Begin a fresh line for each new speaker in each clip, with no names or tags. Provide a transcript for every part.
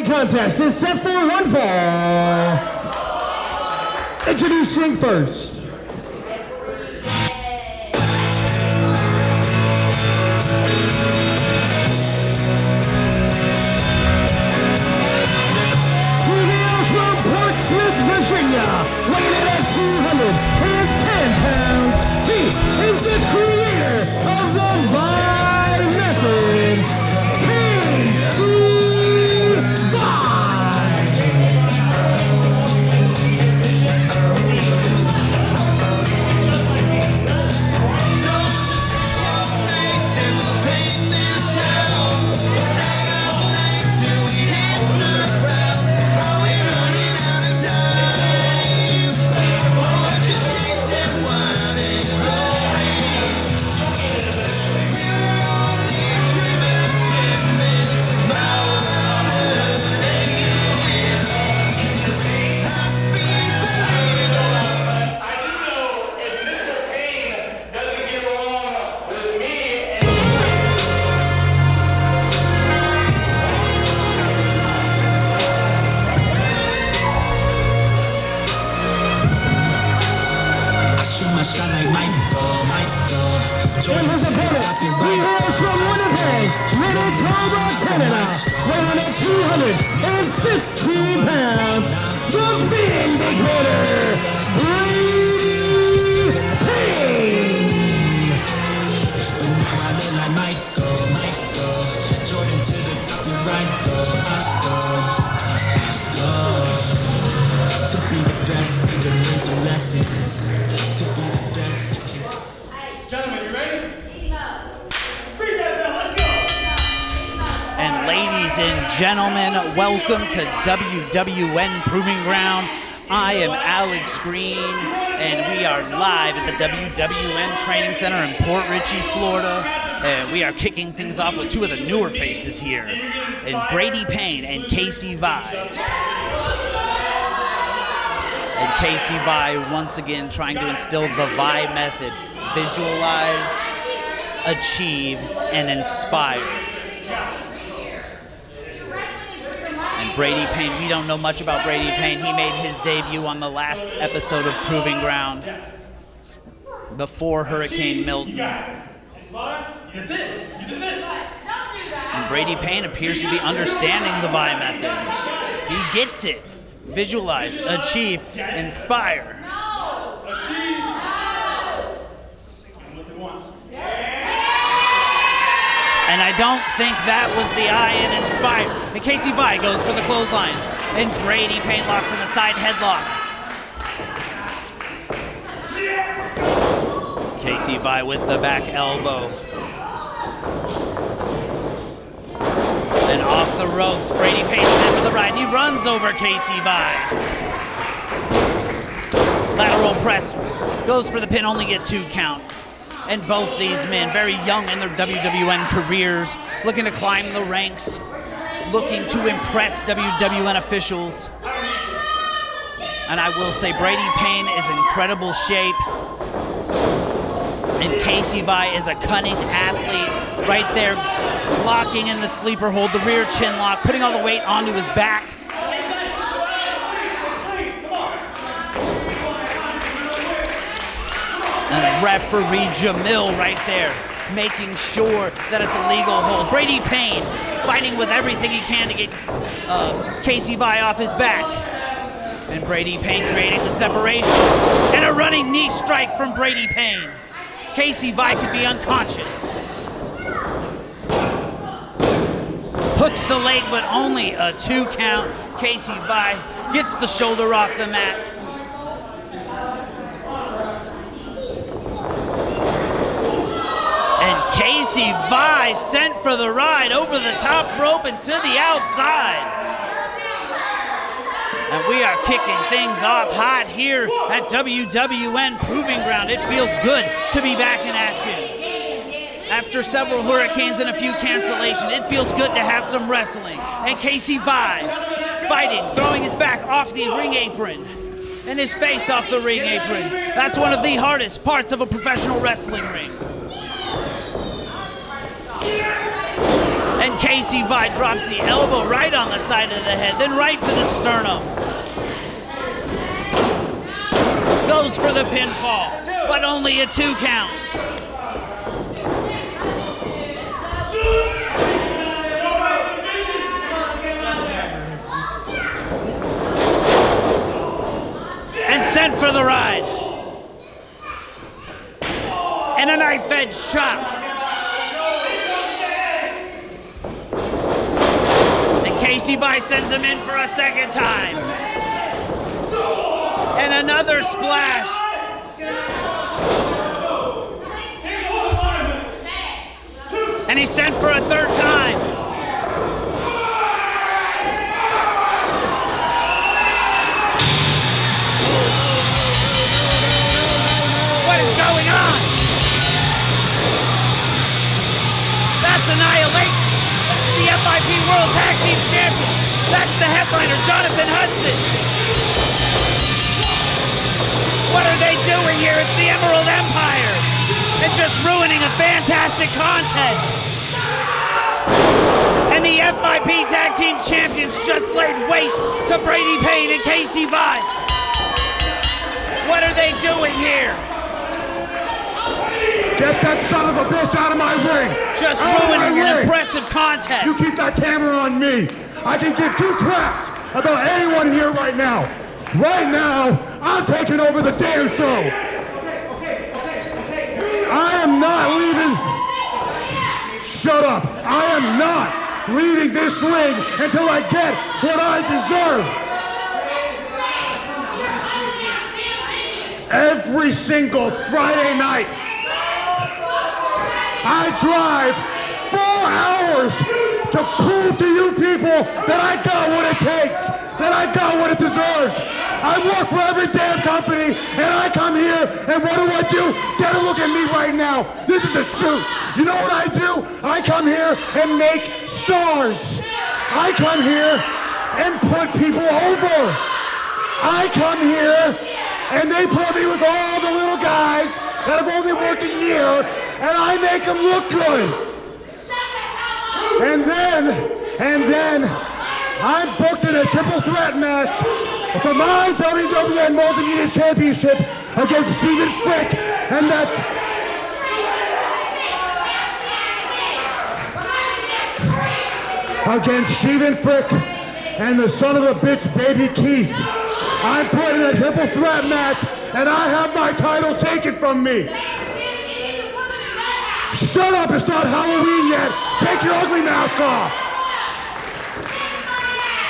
contest is set for one fall. Introducing first. Virginia, weighing in at 210 pounds, he is the creator of the Vibe Method, and his opponent, he hails from Winnipeg, Manitoba, Canada, weighing in at 215 pounds, the Vindicator, Brady Payne. Jordan to the top, you're right, to be the best, need to learn some lessons. To be the best, you can't.
Gentlemen, you ready? Bring that bell, let's go!
And ladies and gentlemen, welcome to WWN Proving Ground. I am Alex Green, and we are live at the WWN Training Center in Port Richey, Florida. And we are kicking things off with two of the newer faces here, and Brady Payne and Casey Vi. And Casey Vi once again trying to instill the Vi method. Visualize, achieve, and inspire. And Brady Payne, we don't know much about Brady Payne. He made his debut on the last episode of Proving Ground before Hurricane Milton.
That's it. You did it.
And Brady Payne appears to be understanding the Vi method. He gets it. Visualize, achieve, inspire. And I don't think that was the eye and inspire. And Casey Vi goes for the clothesline. And Brady Payne locks in a side headlock. Casey Vi with the back elbow. And off the ropes, Brady Payne's in for the ride. He runs over Casey Vi. Lateral press, goes for the pin, only get 2 count. And both these men, very young in their WWN careers, looking to climb the ranks, looking to impress WWN officials. And I will say Brady Payne is in incredible shape. And Casey Vi is a cunning athlete right there, locking in the sleeper hold, the rear chin lock, putting all the weight onto his back. And referee Jamil right there, making sure that it's a legal hold. Brady Payne fighting with everything he can to get Casey Vi off his back. And Brady Payne creating the separation. And a running knee strike from Brady Payne. Casey Vi could be unconscious. Hooks the leg, but only a 2 count. Casey Vi gets the shoulder off the mat. Casey Vi sent for the ride over the top rope and to the outside. And we are kicking things off hot here at WWN Proving Ground. It feels good to be back in action. After several hurricanes and a few cancellations, it feels good to have some wrestling. And Casey Vi fighting, throwing his back off the ring apron and his face off the ring apron. That's one of the hardest parts of a professional wrestling ring. And Casey Casey Vi drops the elbow right on the side of the head, then right to the sternum. Goes for the pinfall, but only a 2 count. And sent for the ride. And a knife edge shot. And Casey Vi sends him in for a second time. And another splash. And he's sent for a 3rd time. What is going on? That's Annihilation, the FIP World Tag Team Champion. That's the headliner, Jonathan Hudson. What are they doing here? It's the Emerald Empire. And just ruining a fantastic contest. And the FIP Tag Team Champions just laid waste to Brady, Payne, and Casey Vi. What are they doing here?
Get that son of a bitch out of my ring!
Just ruining an impressive contest.
You keep that camera on me. I can give 2 craps about anyone here right now. Right now, I'm taking over the damn show. I am not leaving. Shut up. I am not leaving this ring until I get what I deserve. Every single Friday night, I drive 4 hours to prove to you people that I got what it takes, that I got what it deserves. I work for every damn company, and I come here, and what do? Get a look at me right now. This is a shoot. You know what I do? I come here and make stars. I come here and put people over. I come here, and they put me with all the little guys that have only worked a year, and I make them look good. And then, I'm booked in a triple threat match for my WWN Multimedia Championship against Steven Frick, and that's against Steven Frick and the son of a bitch baby Keef. I'm put in a triple threat match, and I have my title taken from me. Shut up, it's not Halloween yet. Take your ugly mask off.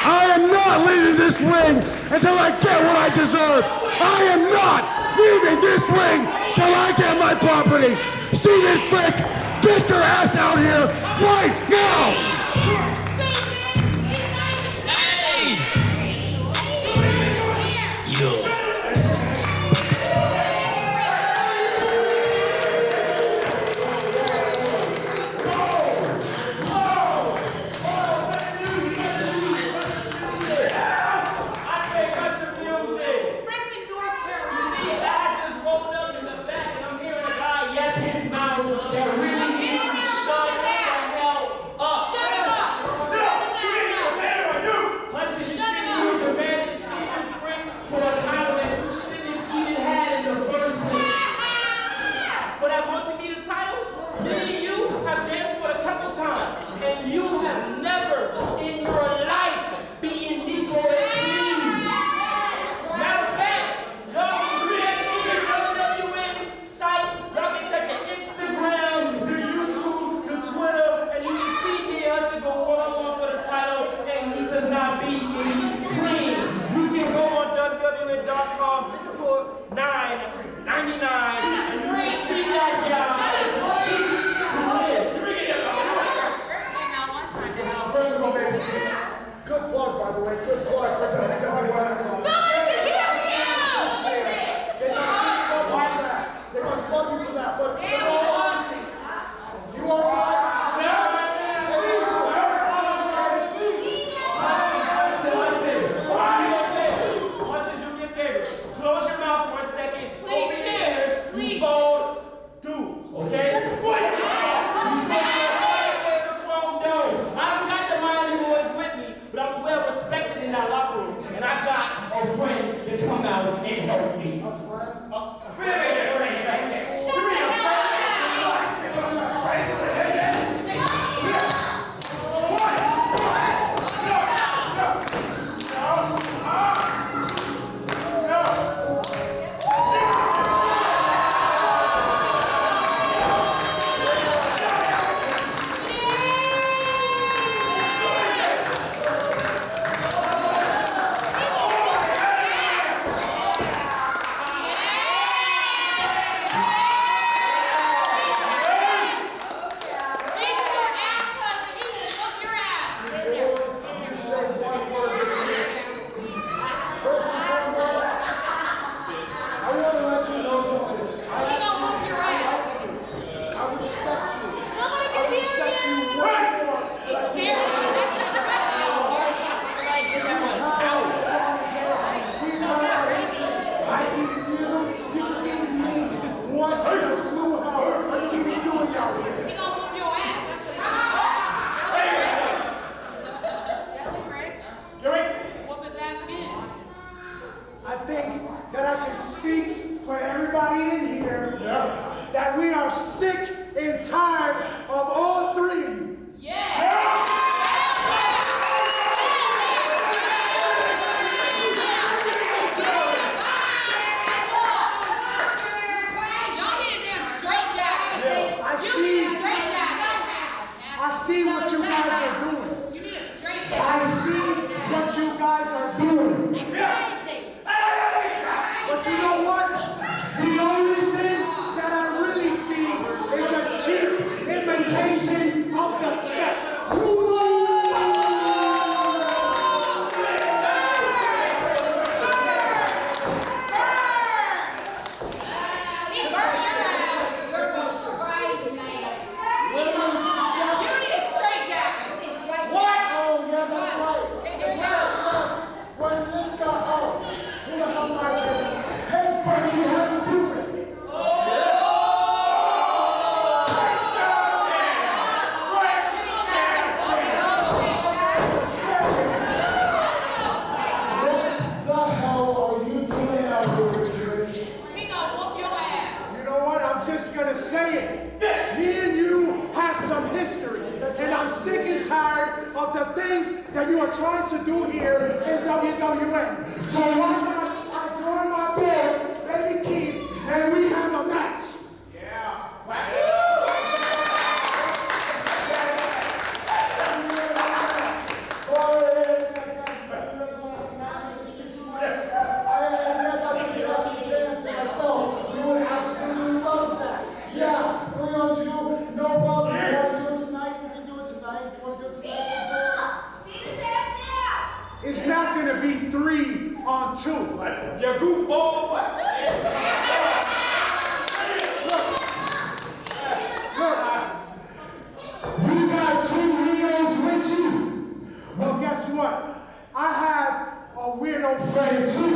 I am not leaving this ring until I get what I deserve. I am not leaving this ring till I get my property. Steven Frick, get your ass out here right now.
Shut
see what you guys are doing. I see what you guys are doing. But you know what? The only thing that I really see is a cheap imitation of the set. Sick and tired of the things that you are trying to do here in WWN. So why not I join my boy, Baby Keef, and we have a match? Yeah. It's not going to be 3 on 2. You goofball. Look. You got 2 weirdos with you. Well, guess what? I have a weirdo friend too.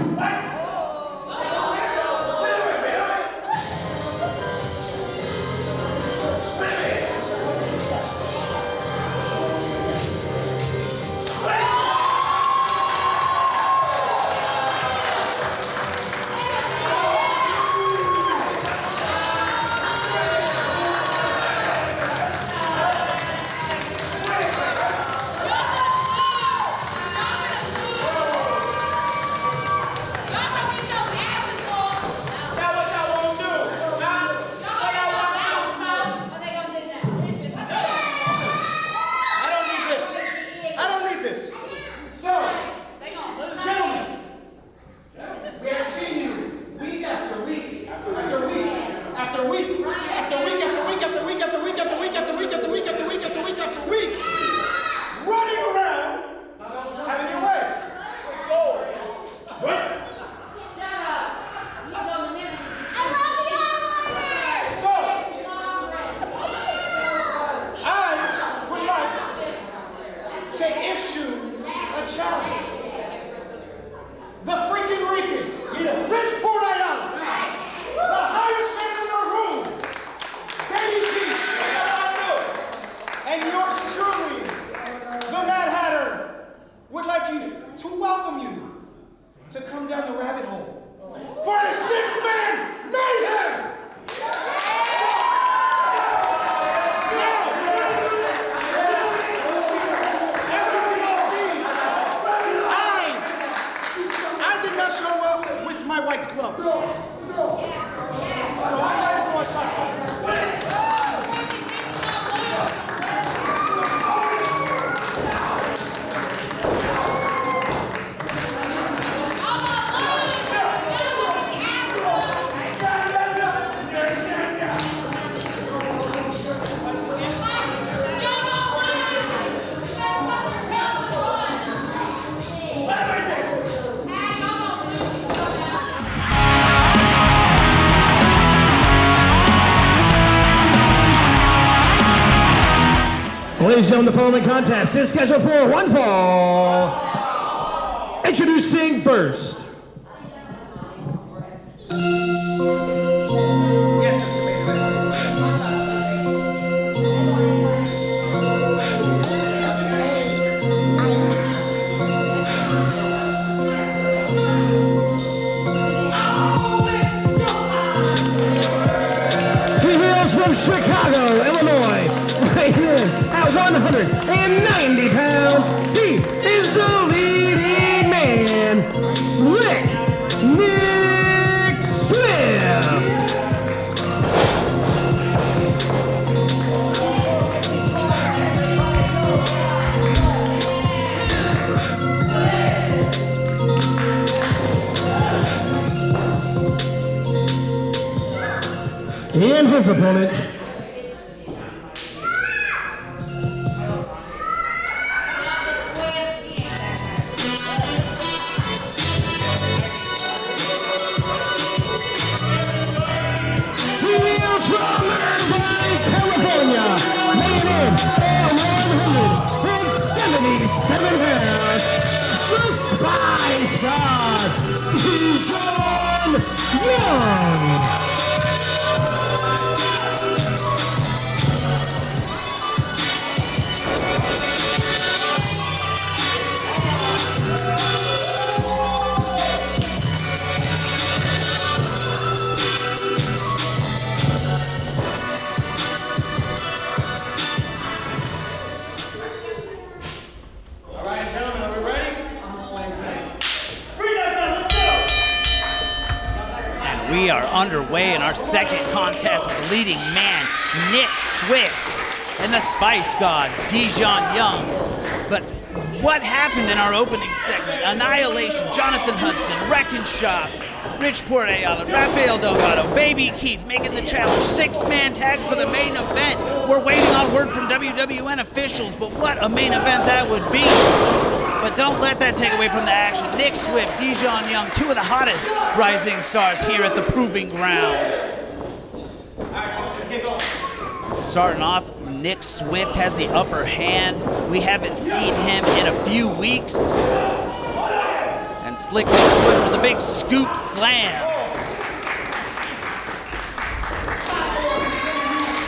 Ladies and gentlemen, the following contest is scheduled for one fall. Introducing first. He hails from Chicago, Illinois. At 190 pounds, he is the leading man, Slick Nick Swift. his opponent. California, weighing in at 177 pounds, the Spice God, Dijon Young.
We are underway in our second contest with the leading man, Nick Swift, and the Spice God, Dijon Young. But what happened in our opening segment? Annihilation, Jonathan Hudson, Wrecking Shop, Richport Ayala, Rafael Delgado, Baby Keef making the challenge. 6-man tag for the main event. We're waiting on word from WWN officials, but what a main event that would be. But don't let that take away from the action. Nick Swift, Dijon Young, two of the hottest rising stars here at the Proving Ground. Starting off, Nick Swift has the upper hand. We haven't seen him in a few weeks. And Slick Nick Swift with a big scoop slam.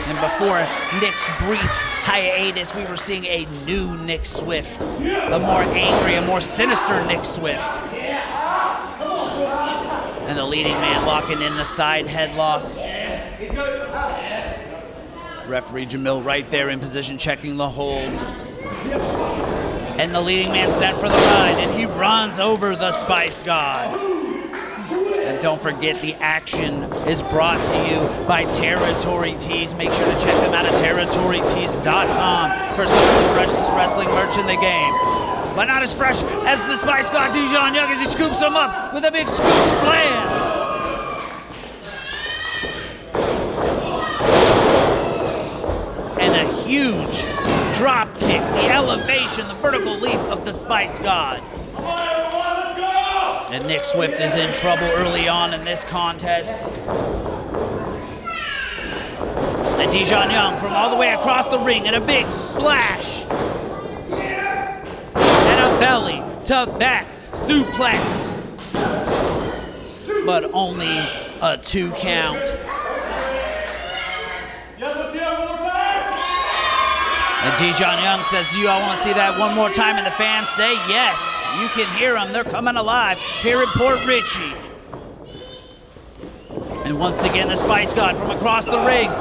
And before Nick's brief hiatus, we were seeing a new Nick Swift, a more angry, a more sinister Nick Swift. And the leading man locking in the side headlock. Referee Jamil right there in position, checking the hold. And the leading man sent for the ride, and he runs over the Spice God. And don't forget, the action is brought to you by Territory Tees. Make sure to check them out at territorytees.com for some of the freshest wrestling merch in the game. But not as fresh as the Spice God Dijon Young as he scoops him up with a big scoop slam. And a huge drop kick, the elevation, the vertical leap of the Spice God. And Nick Swift is in trouble early on in this contest. And Dijon Young from all the way across the ring, and a big splash. And a belly to back suplex. But only a 2 count. And Dijon Young says, do you all want to see that one more time? And the fans say yes. You can hear them. They're coming alive here at Port Richey. And once again, the Spice God from across the ring.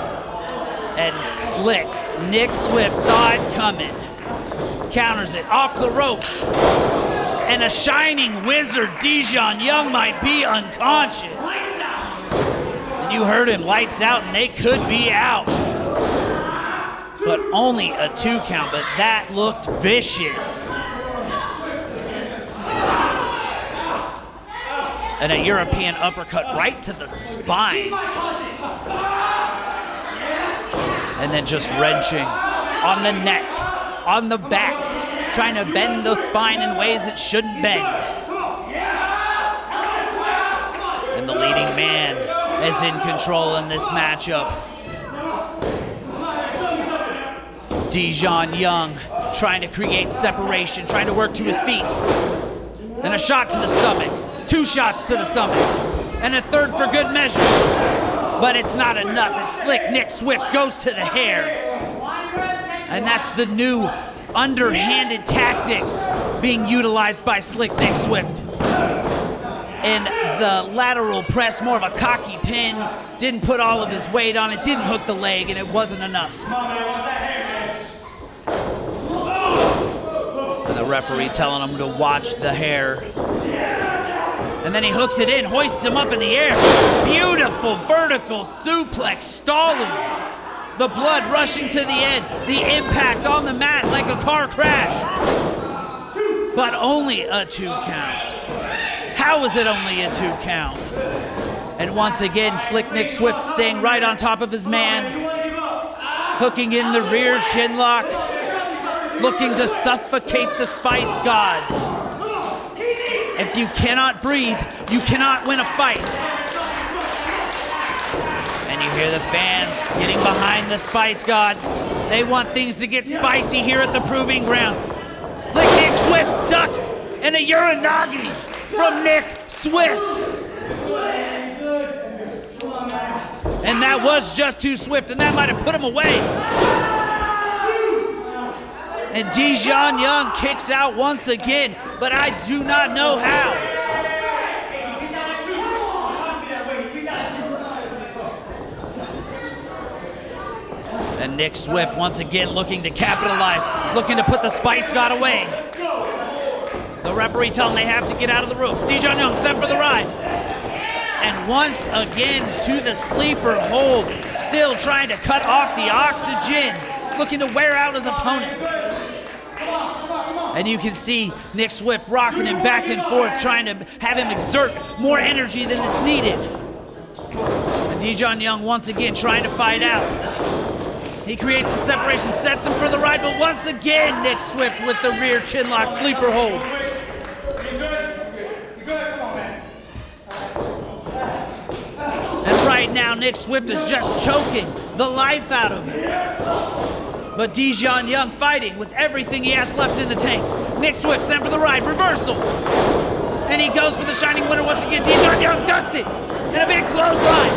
And Slick Nick Swift saw it coming. Counters it off the ropes. And a shining wizard, Dijon Young, might be unconscious. And you heard him, lights out, and they could be out. But only a 2 count, but that looked vicious. And a European uppercut right to the spine. And then just wrenching on the neck, on the back, trying to bend the spine in ways it shouldn't bend. And the leading man is in control in this matchup. Dijon Young trying to create separation, trying to work to his feet. And a shot to the stomach. 2 shots to the stomach. And a third for good measure. But it's not enough as Slick Nick Swift goes to the hair. And that's the new underhanded tactics being utilized by Slick Nick Swift. In the lateral press, more of a cocky pin. Didn't put all of his weight on it, didn't hook the leg, and it wasn't enough. And the referee telling him to watch the hair. And then he hooks it in, hoists him up in the air. Beautiful vertical suplex, stalling. The blood rushing to the end. The impact on the mat like a car crash. But only a 2 count. How is it only a 2 count? And once again, Slick Nick Swift staying right on top of his man, hooking in the rear chin lock, looking to suffocate the Spice God. If you cannot breathe, you cannot win a fight. And you hear the fans getting behind the Spice God. They want things to get spicy here at the Proving Ground. Slick Nick Swift ducks and a Uranagi from Nick Swift. And that was just too swift, and that might have put him away. And Dijon Young kicks out once again, but I do not know how. And Nick Swift once again looking to capitalize, looking to put the Spice God away. The referee telling them they have to get out of the ropes. Dijon Young set for the ride. And once again to the sleeper hold, still trying to cut off the oxygen, looking to wear out his opponent. And you can see Nick Swift rocking him back and forth, trying to have him exert more energy than is needed. And Dijon Young once again trying to fight out. He creates the separation, sets him for the ride, but once again, Nick Swift with the rear chin lock sleeper hold. And right now, Nick Swift is just choking the life out of him. But Dijon Young fighting with everything he has left in the tank. Nick Swift sent for the ride, reversal. And he goes for the shining winner once again. Dijon Young ducks it, and a big clothesline.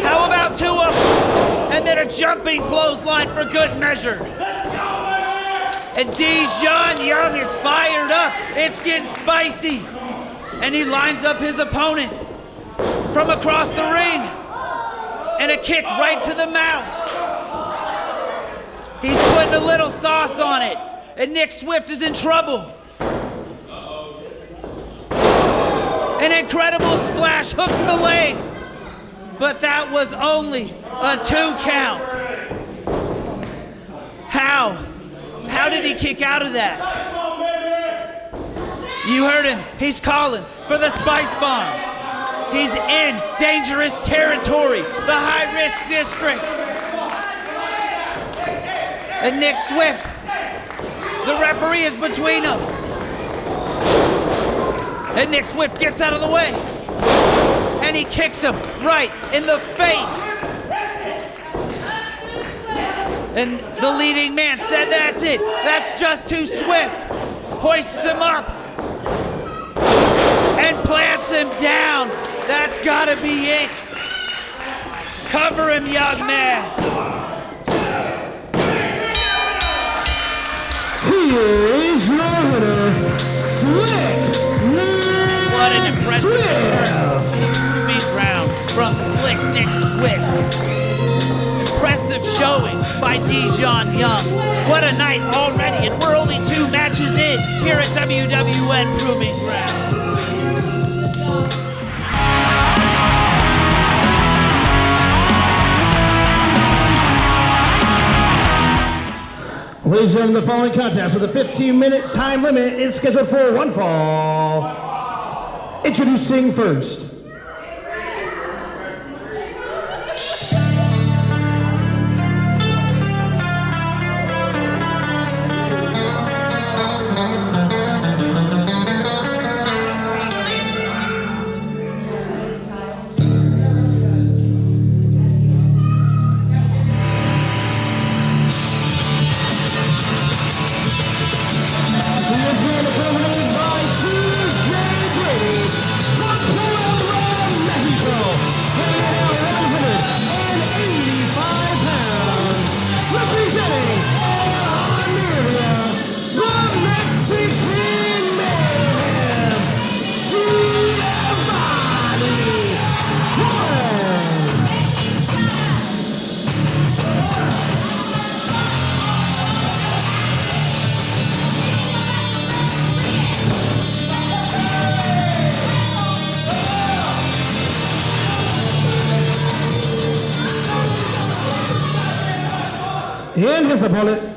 How about two of them? And then a jumping clothesline for good measure. And Dijon Young is fired up. It's getting spicy. And he lines up his opponent from across the ring. And a kick right to the mouth. He's putting a little sauce on it. And Nick Swift is in trouble. An incredible splash hooks the leg. But that was only a 2 count. How? How did he kick out of that? You heard him. He's calling for the Spice Bomb. He's in dangerous territory, the high-risk district. And Nick Swift, the referee is between them. And Nick Swift gets out of the way. And he kicks him right in the face. And the leading man said that's it. That's just too swift. Hoists him up. And plants him down. That's gotta be it. Cover him, young man.
Here is your winner, Slick Nick
What an impressive
Swift.
Proving Ground from Slick Nick Swift. Impressive showing by Dijon Young. What a night already, and we're only 2 matches in here at WWN Proving Ground.
Ladies and gentlemen, the following contest with a 15-minute time limit is scheduled for one fall. Introducing first. And his opponent.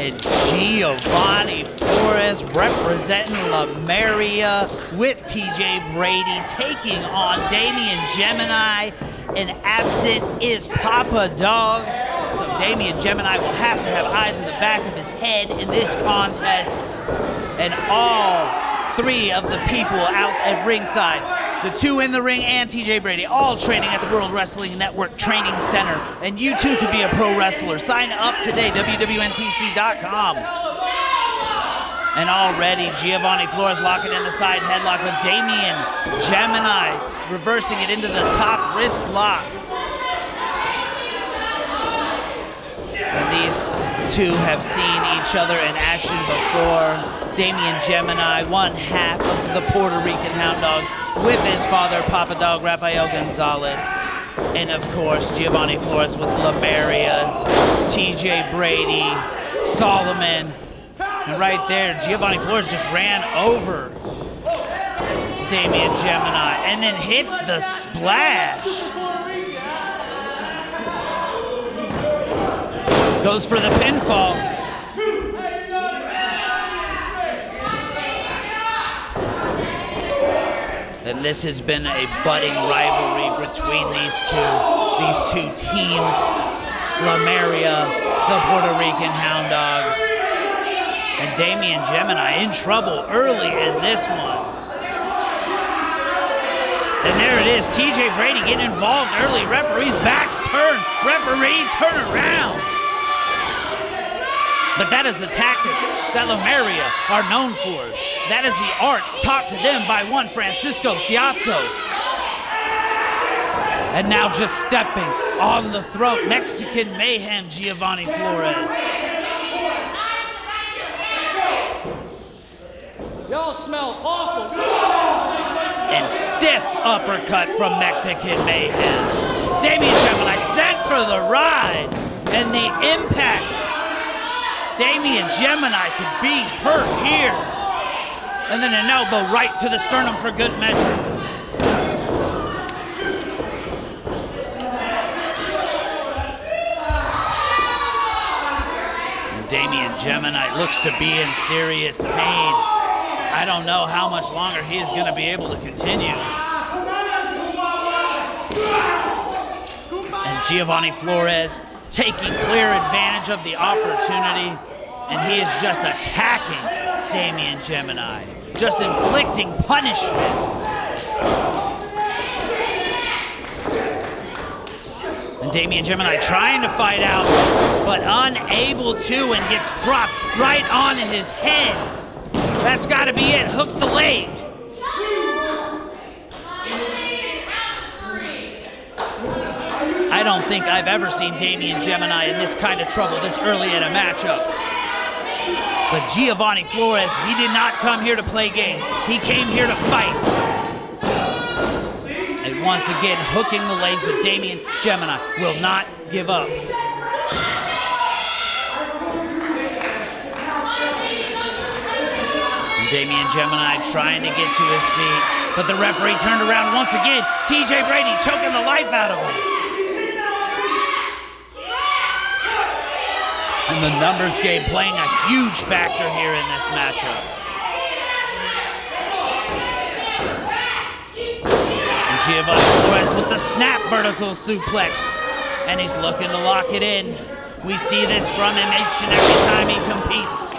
And Geovanie Flores representing Lemuria with TJ Brady taking on Damian Jemini. And absent is Papa Dog. So Damian Jemini will have to have eyes in the back of his head in this contest. And all three of the people out at ringside, the two in the ring and TJ Brady, all training at the World Wrestling Network Training Center. And you too could be a pro wrestler. Sign up today, WWNTC.com. And already Geovanie Flores locking in the side headlock with Damian Jemini reversing it into the top wrist lock. And these two have seen each other in action before. Damian Jemini, one half of the Puerto Rican Hound Dogs, with his father, Papa Dog Rafael Gonzalez. And of course, Geovanie Flores with Lemuria, TJ Brady, Solomon. And right there, Geovanie Flores just ran over Damian Jemini and then hits the splash. Goes for the pinfall. And this has been a budding rivalry between these two teams. Lemuria, the Puerto Rican Hound Dogs, and Damian Jemini in trouble early in this one. And there it is, TJ Brady getting involved early. Referee's backs turn. Referee, turn around. But that is the tactics that Lemuria are known for. That is the arts taught to them by one Francisco Ciazzo. And now just stepping on the throat, Mexican Mayhem Geovanie Flores.
Y'all smell awful.
And stiff uppercut from Mexican Mayhem. Damian Jemini sent for the ride. And the impact. Damian Jemini could be hurt here. And then an elbow right to the sternum for good measure. And Damian Jemini looks to be in serious pain. I don't know how much longer he is going to be able to continue. And Geovanie Flores taking clear advantage of the opportunity, and he is just attacking Damian Jemini, just inflicting punishment. And Damian Jemini trying to fight out, but unable to, and gets dropped right on his head. That's got to be it. Hooks the leg. I don't think I've ever seen Damian Jemini in this kind of trouble this early in a matchup. But Geovanie Flores, he did not come here to play games. He came here to fight. And once again, hooking the legs, but Damian Jemini will not give up. Damian Jemini trying to get to his feet, but the referee turned around once again. TJ Brady choking the life out of him. And the numbers game playing a huge factor here in this matchup. And Geovanie Flores with the snap vertical suplex, and he's looking to lock it in. We see this from him each and every time he competes.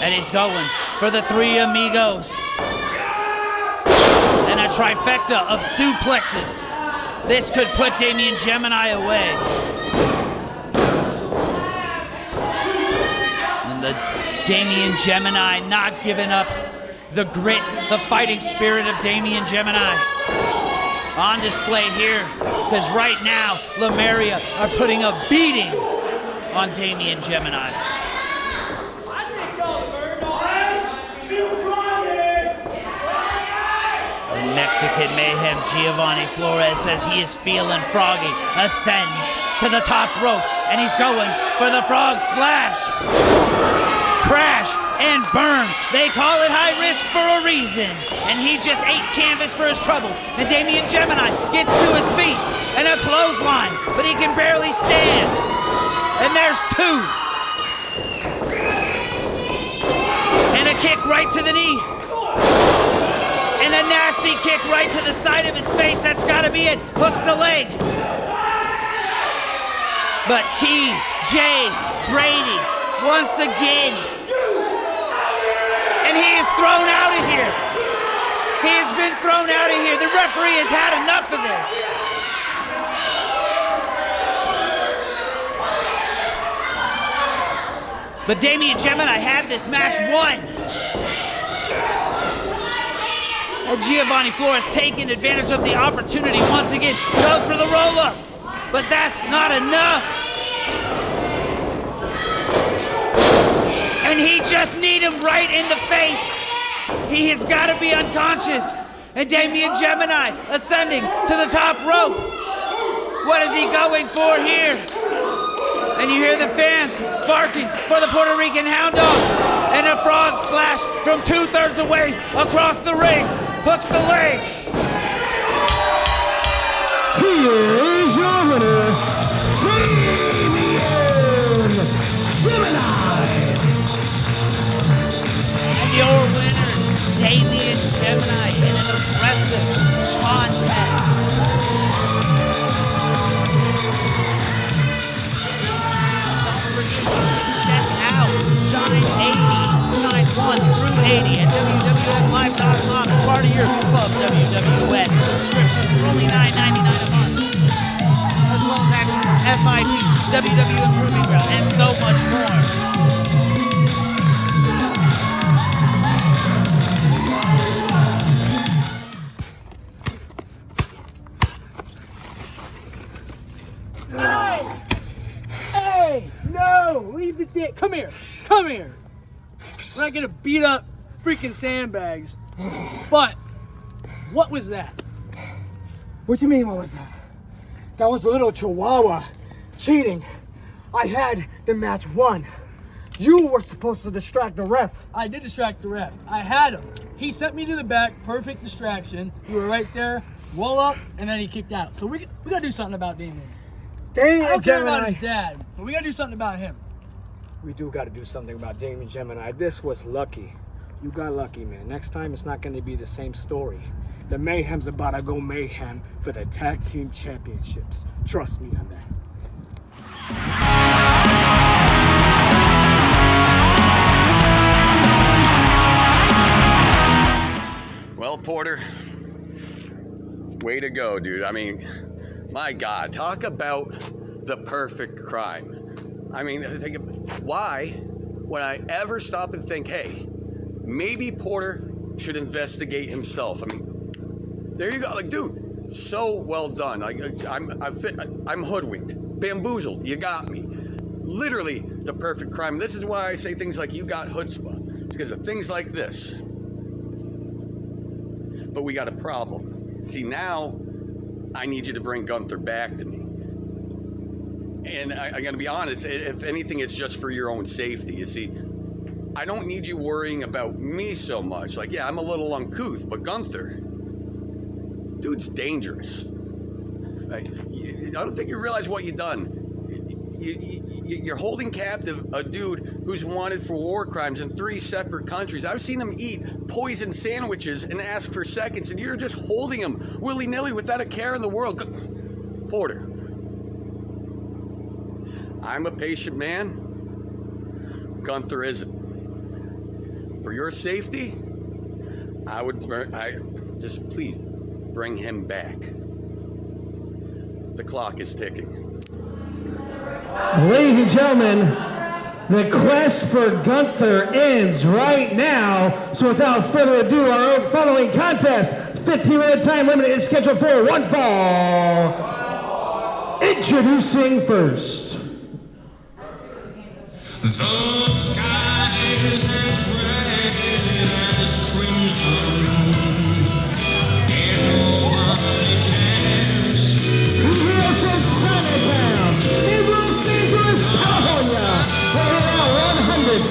And he's going for the three amigos. And a trifecta of suplexes. This could put Damian Jemini away. And the Damian Jemini not giving up the grit, the fighting spirit of Damian Jemini on display here. Because right now, Lemuria are putting a beating on Damian Jemini. Mexican Mayhem Geovanie Flores says he is feeling froggy, ascends to the top rope, and he's going for the frog splash. Crash and burn. They call it high risk for a reason. And he just ate canvas for his troubles. And Damian Jemini gets to his feet and a clothesline, but he can barely stand. And there's 2. And a kick right to the knee. And a nasty kick right to the side of his face. That's got to be it. Hooks the leg. But TJ Brady, once again, and he is thrown out of here. He has been thrown out of here. The referee has had enough of this. But Damian Jemini had this match won. And Geovanie Flores taking advantage of the opportunity once again. Goes for the roll-up. But that's not enough. And he just need him right in the face. He has got to be unconscious. And Damian Jemini ascending to the top rope. What is he going for here? And you hear the fans barking for the Puerto Rican Hound Dogs. And a frog splash from 2/3 away across the ring. Hooks the leg.
Here's your winner, Jemini.
And your winner, Damian Jemini, in an impressive contest. Check out Shine 1 through 80 at WWNLive.com as part of your club WWN subscription for only $9.99 a month. As well as access to FIP, WWN Proving Ground, and so much more.
Hey, no, leave the dick. Come here. We're not gonna beat up freaking sandbags. But what was that?
What do you mean, what was that? That was the little chihuahua cheating. I had the match won. You were supposed to distract the ref.
I did distract the ref. I had him. He sent me to the back, perfect distraction. You were right there, roll up, and then he kicked out. So we gotta do something about Damian.
Damian
I don't care about
Jemini.
his dad, but we gotta do something about him.
We do gotta do something about Damian Jemini. This was lucky. You got lucky, man. Next time it's not gonna be the same story. The Mayhem's about to go mayhem for the tag team championships. Trust me on that.
Well, Porter, way to go, dude. I mean, my God, talk about the perfect crime. I mean, think of why would I ever stop and think, hey, maybe Porter should investigate himself? I mean, there you go. Like, dude, so well done. Like, I'm hoodwinked, bamboozled. You got me. Literally the perfect crime. This is why I say things like you got chutzpah. It's because of things like this. But we got a problem. See, now I need you to bring Gunther back to me. And I gotta be honest, if anything, it's just for your own safety. You see, I don't need you worrying about me so much. Like, yeah, I'm a little uncouth, but Gunther, dude's dangerous. Right? I don't think you realize what you've done. You're holding captive a dude who's wanted for war crimes in 3 separate countries. I've seen him eat poisoned sandwiches and ask for seconds, and you're just holding him willy-nilly without a care in the world. Porter, I'm a patient man. Gunther isn't. For your safety, just please bring him back. The clock is ticking.
Ladies and gentlemen, the quest for Gunther ends right now. So without further ado, our following contest, 15-minute time limit, is scheduled for one fall. Introducing first.
The sky is as red as crimson, and no one cares.
Here from Chinatown, it will sing to us, California, weighing out 190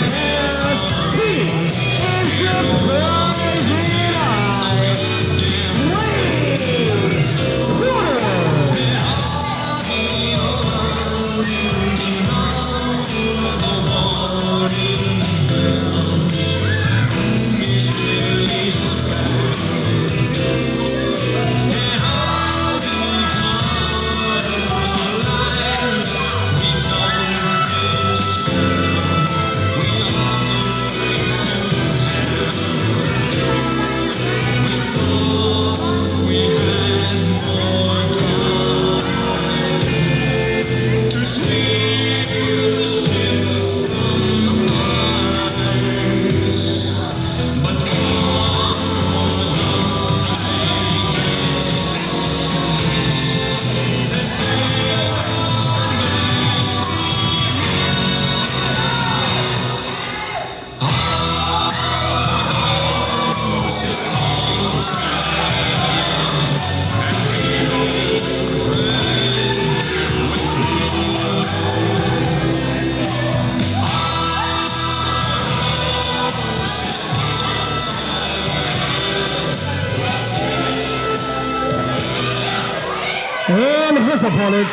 pounds. He is the private eye, Slade Porter. opponent.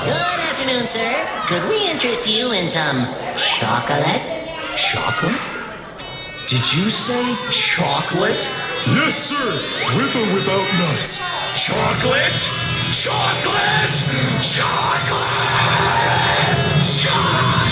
Good afternoon, sir. Could we interest you in some chocolate?
Chocolate? Did you say chocolate?
Yes, sir. With or without nuts.
Chocolate? Chocolate! Chocolate! Chocolate!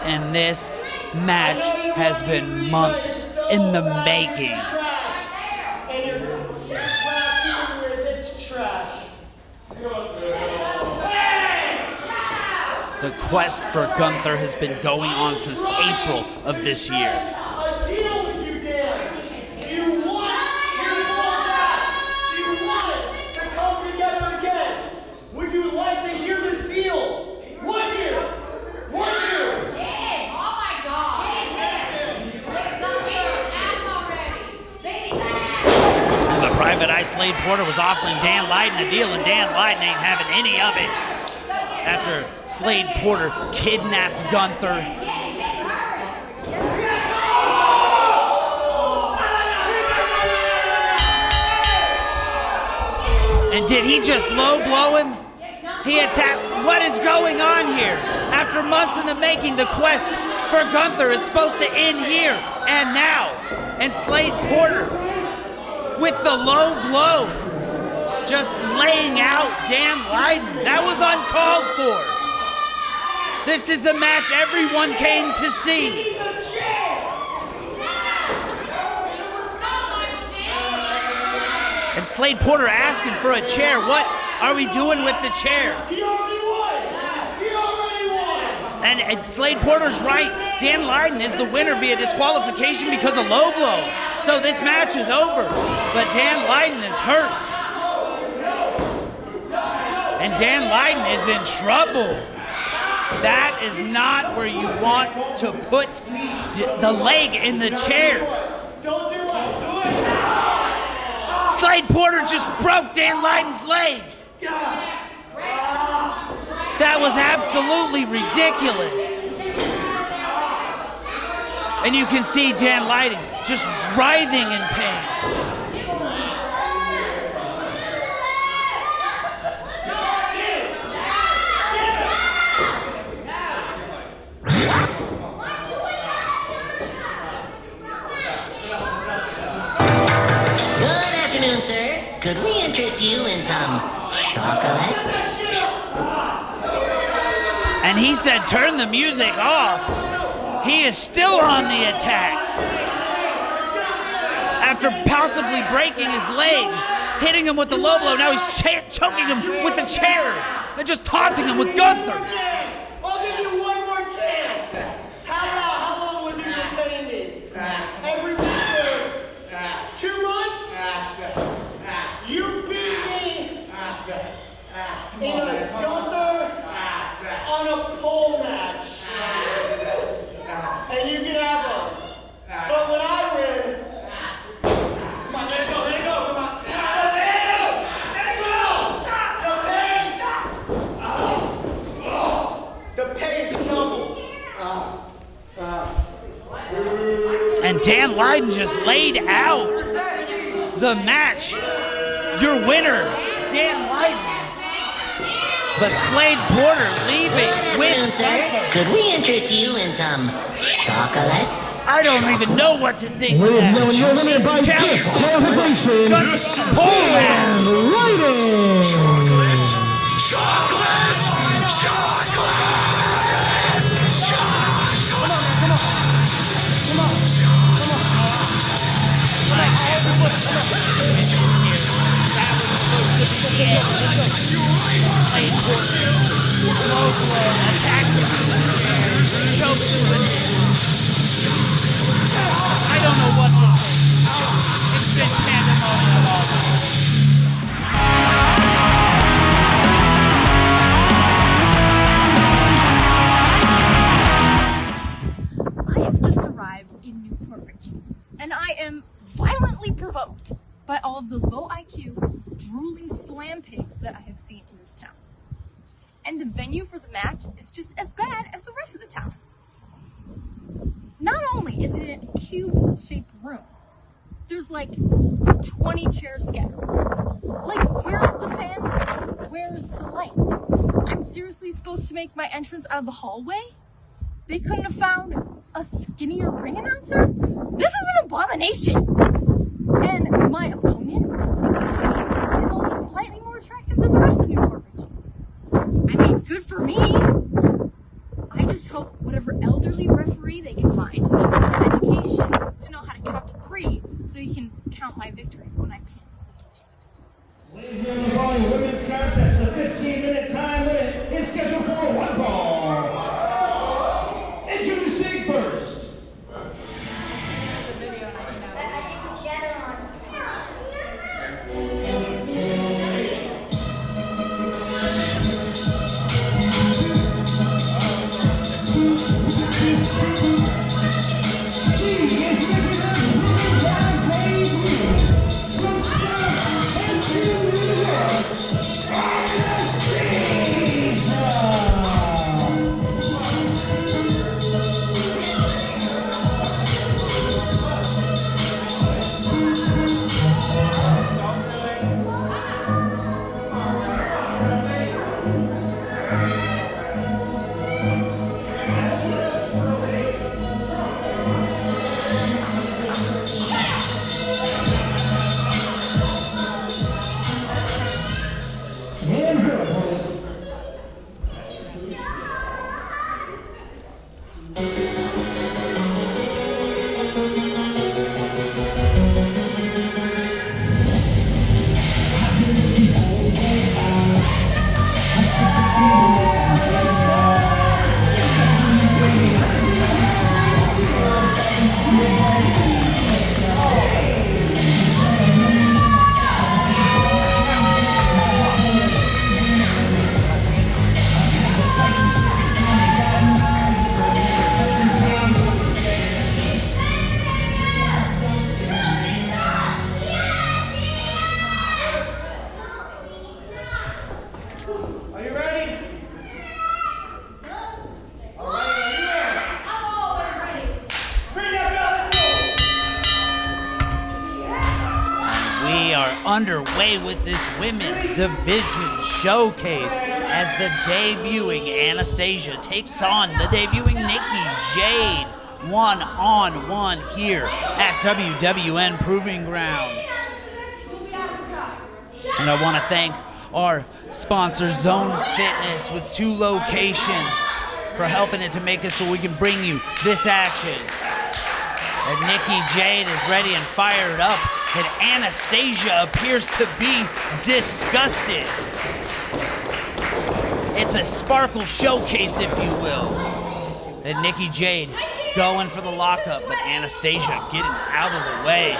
And this match has been months in the making.
And you're cracking with its trash.
The quest for Gunther has been going on since April of this year.
A deal with you, Dan. Do you want your ball back? Do you want to come together again? Would you like to hear this deal? Would you? Would you?
And the private eye Slade Porter was offering Dan Lydon a deal, and Dan Lydon ain't having any of it. After Slade Porter kidnapped Gunther. And did he just low blow him? He attacked. What is going on here? After months in the making, the quest for Gunther is supposed to end here and now. And Slade Porter with the low blow, just laying out Dan Lydon. That was uncalled for. This is the match everyone came to see. And Slade Porter asking for a chair. What are we doing with the chair?
He already won. He already won.
And Slade Porter's right. Dan Lydon is the winner via disqualification because of low blow. So this match is over. But Dan Lydon is hurt. And Dan Lydon is in trouble. That is not where you want to put the leg in the chair.
Don't do it. Do it.
Slade Porter just broke Dan Lydon's leg. That was absolutely ridiculous. And you can see Dan Lydon just writhing in pain.
Sir, could we interest you in some chocolate?
And he said, turn the music off. He is still on the attack. After possibly breaking his leg, hitting him with the low blow, now he's choking him with the chair. They're just taunting him with Gunther.
I'll give you one more chance. How long was he in Payne? Every week for 2 months? You beat me in a Gunther on a pole match. And you can have him. But when I win, come on, let it go, come on.
Dan Lydon just laid out the match. Your winner, Dan Lydon. But Slade Porter leaving with
Could we interest you in some chocolate?
I don't even know what to think of
Ladies and
that.
gentlemen, you're limited by disqualification.
Chocolate!
Chocolate! Chocolate!
I don't know what to think. It's been pandemonium all night.
I have just arrived in New Port Richey, and I am violently provoked by all of the low IQ, drooling slam pigs that I have seen in this town. And the venue for the match is just as bad as the rest of the town. Not only is it a cube-shaped room, there's like 20 chairs scattered. Like, where's the fan? Where's the lights? I'm seriously supposed to make my entrance out of the hallway? They couldn't have found a skinnier ring announcer? This is an abomination! And my opponent, Nicky, is only slightly more attractive than the rest of New Port Richey. I mean, good for me. I just hope whatever elderly referee they can find needs an education to know how to count to 3 so he can count my victory when I pin.
Ladies and gentlemen, following women's contest, the 15-minute time limit is scheduled for one fall. Introducing first.
Underway with this women's division showcase as the debuting Anastasia takes on the debuting Nicky Jade one-on-one here at WWN Proving Ground. And I want to thank our sponsor Zone Fitness with 2 locations for helping it to make it so we can bring you this action. And Nicky Jade is ready and fired up. And Anastasia appears to be disgusted. It's a sparkle showcase, if you will. And Nicky Jade going for the lockup, but Anastasia getting out of the way.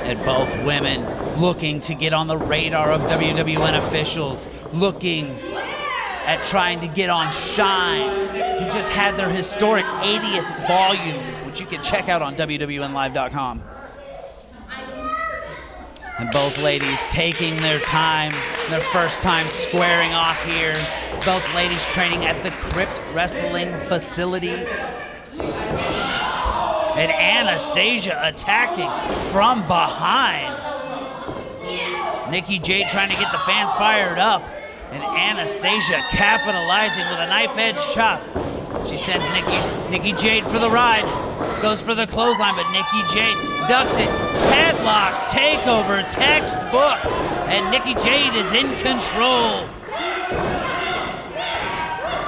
And both women looking to get on the radar of WWN officials, looking at trying to get on Shine, who just had their historic 80th volume, which you can check out on WWNlive.com. And both ladies taking their time, their first time squaring off here. Both ladies training at the Crypt Wrestling facility. And Anastasia attacking from behind. Nicky Jade trying to get the fans fired up. And Anastasia capitalizing with a knife edge chop. She sends Nicky Jade for the ride. Goes for the clothesline, but Nicky Jade ducks it. Headlock, takeover, textbook. And Nicky Jade is in control.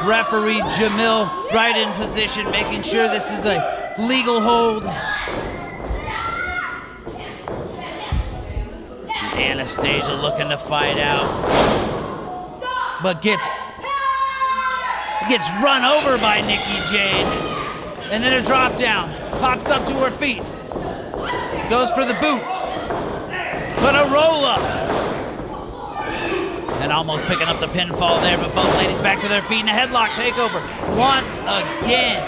Referee Jamil right in position, making sure this is a legal hold. Anastasia looking to fight out, but gets run over by Nicky Jade. And then a drop down, pops up to her feet, goes for the boot, but a roll up. And almost picking up the pinfall there, but both ladies back to their feet and a headlock takeover once again.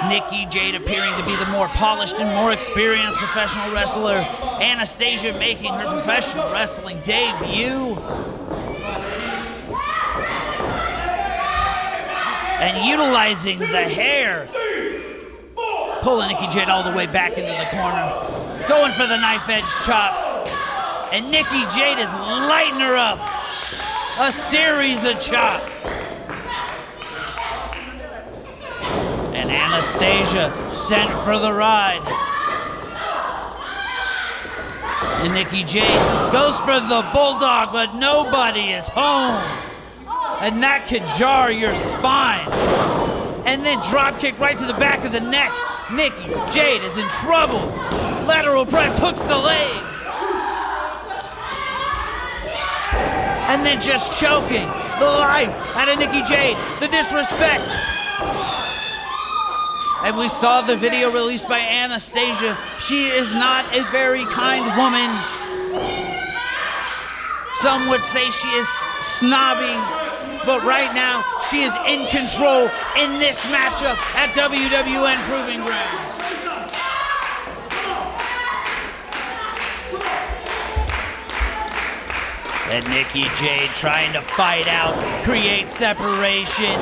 Nicky Jade appearing to be the more polished and more experienced professional wrestler. Anastasia making her professional wrestling debut. And utilizing the hair. Pulling Nicky Jade all the way back into the corner. Going for the knife edge chop. And Nicky Jade is lighting her up. A series of chops. And Anastasia sent for the ride. And Nicky Jade goes for the bulldog, but nobody is home. And that could jar your spine. And then drop kick right to the back of the neck. Nicky Jade is in trouble. Lateral press hooks the leg. And then just choking the life out of Nicky Jade. The disrespect. And we saw the video released by Anastasia. She is not a very kind woman. Some would say she is snobby, but right now she is in control in this matchup at WWN Proving Ground. And Nicky Jade trying to fight out, create separation.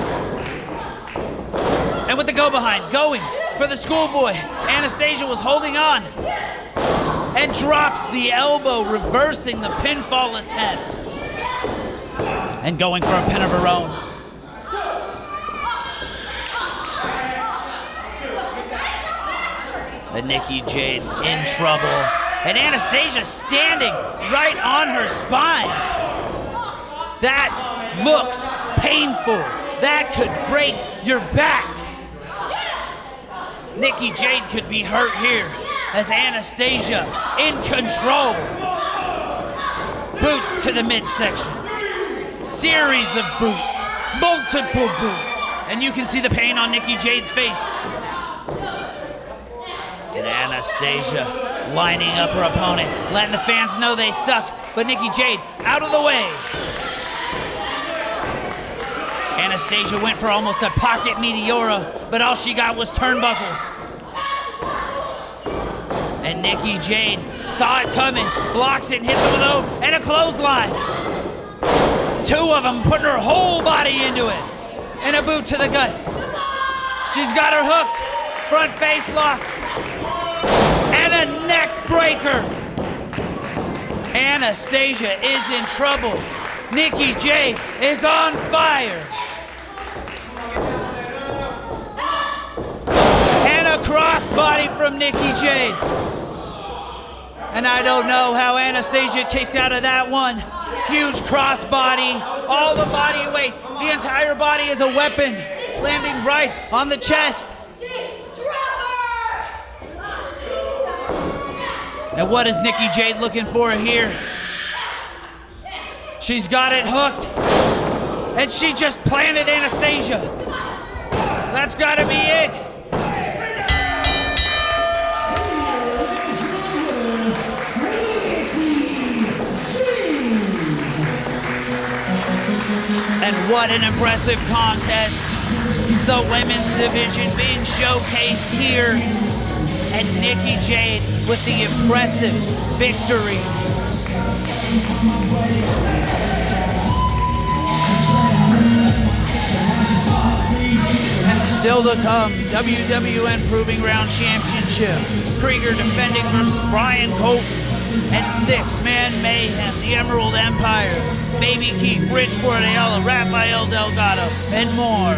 And with the go behind, going for the schoolboy. Anastasia was holding on and drops the elbow, reversing the pinfall attempt. And going for a pin of her own. And Nicky Jade in trouble. And Anastasia standing right on her spine. That looks painful. That could break your back. Nicky Jade could be hurt here as Anastasia in control. Boots to the midsection. Series of boots. Multiple boots. And you can see the pain on Nicky Jade's face. And Anastasia lining up her opponent, letting the fans know they suck. But Nicky Jade out of the way. Anastasia went for almost a pocket meteora, but all she got was turnbuckles. And Nicky Jade saw it coming, blocks it, and hits it with and a clothesline. Two of them putting her whole body into it. And a boot to the gut. She's got her hooked. Front face lock. And a neck breaker. Anastasia is in trouble. Nicky Jade is on fire. And a crossbody from Nicky Jade. And I don't know how Anastasia kicked out of that one. Huge crossbody, all the body weight. The entire body is a weapon, landing right on the chest. And what is Nicky Jade looking for here? She's got it hooked. And she just planted Anastasia. That's gotta be it. And what an impressive contest. The women's division being showcased here and Nicky Jade with the impressive victory. And still to come, WWN Proving Ground Championship. Krieger defending versus Bryan Colton. And six-man Mayhem, the Emerald Empire. Baby Keef, Bridgeport, Ayala, Rafael, Delgado, and more.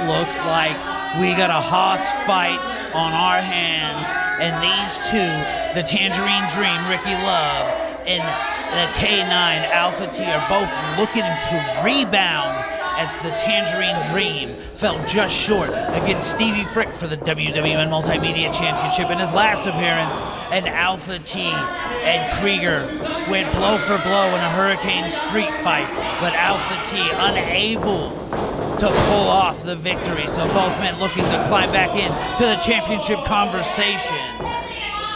Looks like we got a hoss fight on our hands, and these two, the Tangerine Dream, Ricky Love, and the K9 Alpha T are both looking to rebound as the Tangerine Dream fell just short against Stevie Frick for the WWN Multimedia Championship in his last appearance, and Alpha T and Krieger went blow for blow in a Hurricane Street fight, but Alpha T unable to pull off the victory. So both men looking to climb back in to the championship conversation.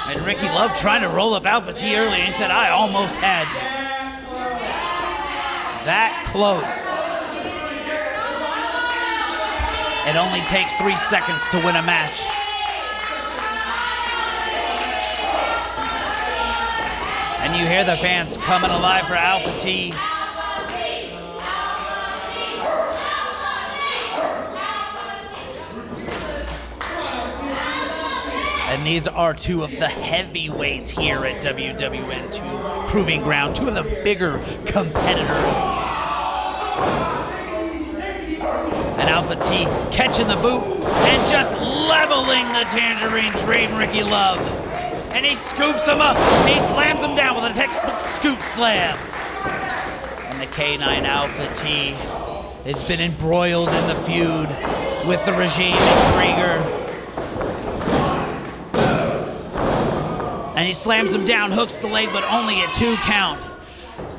And Ricky Love trying to roll up Alpha T early, and he said, I almost had you. That close. It only takes 3 seconds to win a match. And you hear the fans coming alive for Alpha T. And these are two of the heavyweights here at WWN Proving Ground, two of the bigger competitors. And Alpha T catching the boot and just leveling the Tangerine Dream, Ricky Love. And he scoops him up. He slams him down with a textbook scoop slam. And the K9 Alpha T has been embroiled in the feud with the regime and Krieger. And he slams him down, hooks the leg, but only a 2 count.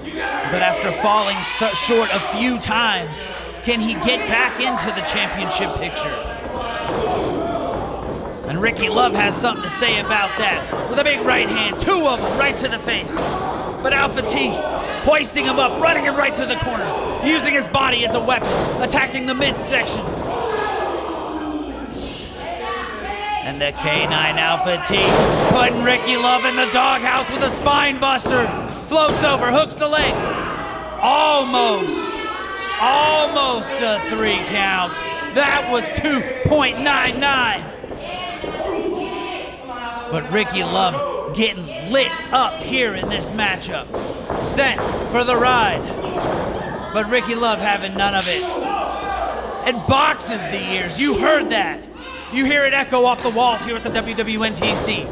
But after falling short a few times, can he get back into the championship picture? And Ricky Love has something to say about that. With a big right hand, 2 of them right to the face. But Alpha T hoisting him up, running him right to the corner, using his body as a weapon, attacking the midsection. And the K9 Alpha T putting Ricky Love in the doghouse with a spine buster. Floats over, hooks the leg. Almost a 3 count. That was 2.99. But Ricky Love getting lit up here in this matchup. Sent for the ride. But Ricky Love having none of it. And boxes the ears. You heard that. You hear it echo off the walls here at the WWNTC.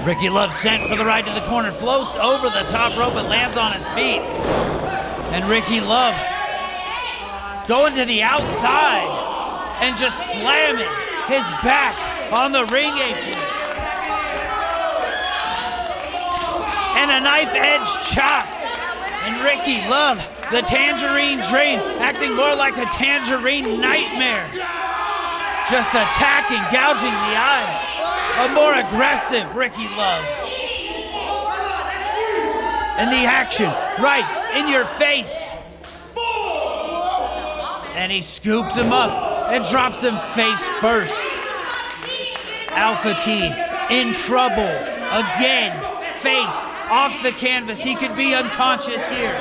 Ricky Love sent for the ride to the corner, floats over the top rope and lands on his feet. And Ricky Love going to the outside and just slamming his back on the ring apron. And a knife edge chop. And Ricky Love, the Tangerine Dream, acting more like a Tangerine Nightmare. Just attacking, gouging the eyes. A more aggressive Ricky Love. And the action right in your face. And he scoops him up and drops him face first. Alpha T in trouble again. Face off the canvas. He could be unconscious here.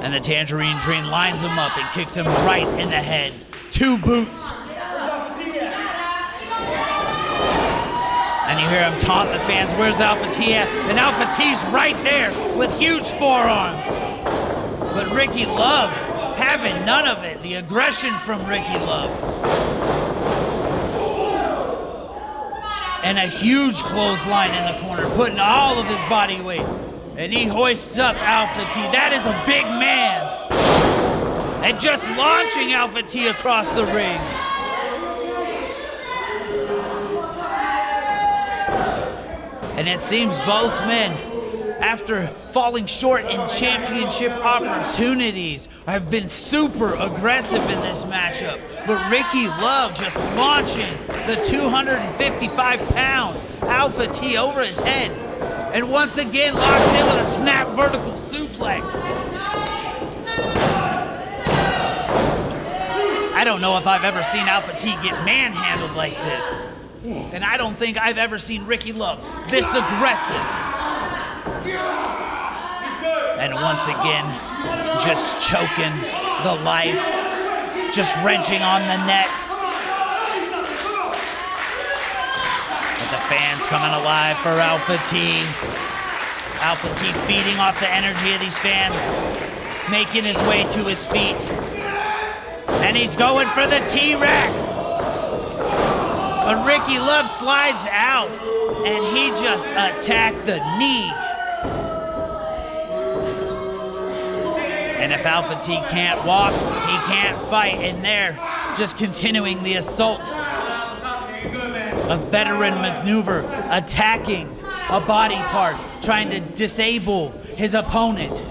And the Tangerine Dream lines him up and kicks him right in the head. 2 boots. And you hear him taunt the fans, where's Alpha T at? And Alpha T's right there with huge forearms. But Ricky Love having none of it. The aggression from Ricky Love. And a huge clothesline in the corner, putting all of his body weight. And he hoists up Alpha T. That is a big man. And just launching Alpha T across the ring. And it seems both men, after falling short in championship opportunities, have been super aggressive in this matchup. But Ricky Love just launching the 255-pound Alpha T over his head. And once again locks in with a snap vertical suplex. I don't know if I've ever seen Alpha T get manhandled like this. And I don't think I've ever seen Ricky Love this aggressive. And once again, just choking the life, just wrenching on the neck. But the fans coming alive for Alpha T. Alpha T feeding off the energy of these fans, making his way to his feet. And he's going for the T-Rack. But Ricky Love slides out, and he just attacked the knee. And if Alpha T can't walk, he can't fight. And they're just continuing the assault. A veteran maneuver, attacking a body part, trying to disable his opponent.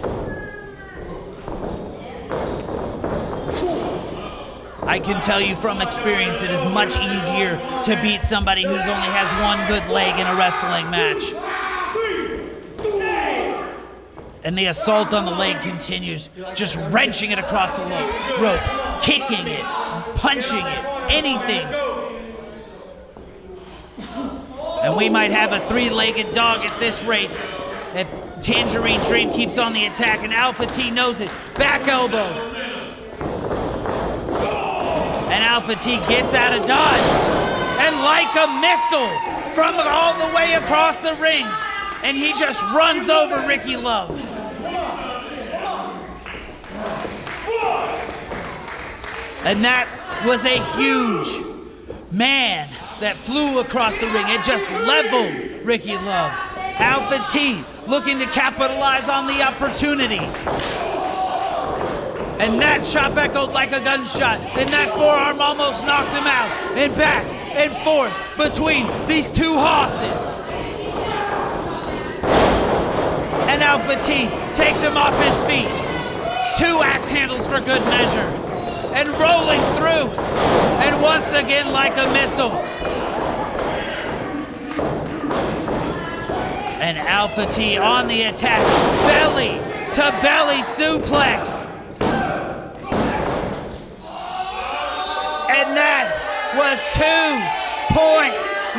I can tell you from experience, it is much easier to beat somebody who only has one good leg in a wrestling match. And the assault on the leg continues, just wrenching it across the rope, kicking it, punching it, anything. And we might have a 3-legged dog at this rate if Tangerine Dream keeps on the attack, and Alpha T knows it. Back elbow. And Alpha T gets out of dodge, and like a missile from all the way across the ring, and he just runs over Ricky Love. And that was a huge man that flew across the ring. It just leveled Ricky Love. Alpha T looking to capitalize on the opportunity. And that chop echoed like a gunshot, and that forearm almost knocked him out. And back and forth between these two horses. And Alpha T takes him off his feet. 2 axe handles for good measure. And rolling through. And once again like a missile. And Alpha T on the attack. Belly to belly suplex. And that was 2.99.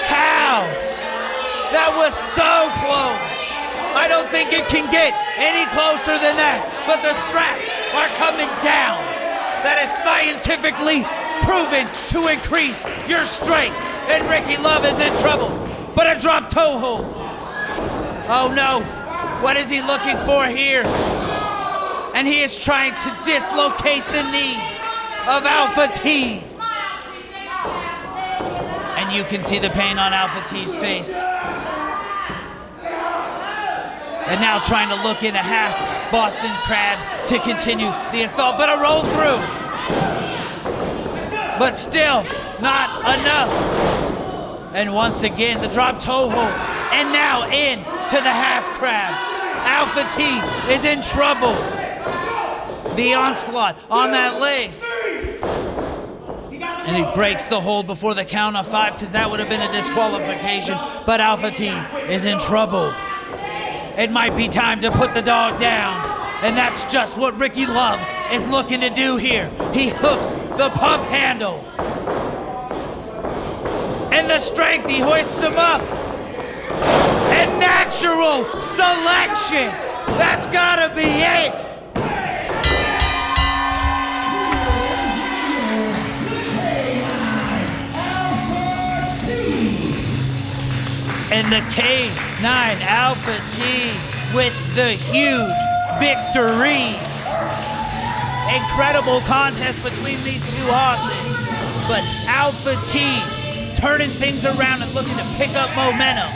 How? That was so close. I don't think it can get any closer than that, but the straps are coming down. That is scientifically proven to increase your strength, and Ricky Love is in trouble. But a drop toe hold. Oh no, what is he looking for here? And he is trying to dislocate the knee of Alpha T. And you can see the pain on Alpha T's face. And now trying to look in a half Boston Crab to continue the assault, but a roll through. But still not enough. And once again, the drop toe hold. And now in to the half crab. Alpha T is in trouble. The onslaught on that leg. And he breaks the hold before the count of 5 because that would have been a disqualification. But Alpha T is in trouble. It might be time to put the dog down. And that's just what Ricky Love is looking to do here. He hooks the pump handle. And the strength, he hoists him up. And natural selection. That's gotta be it. And the K9 Alpha T with the huge victory. Incredible contest between these two horses. But Alpha T turning things around and looking to pick up momentum.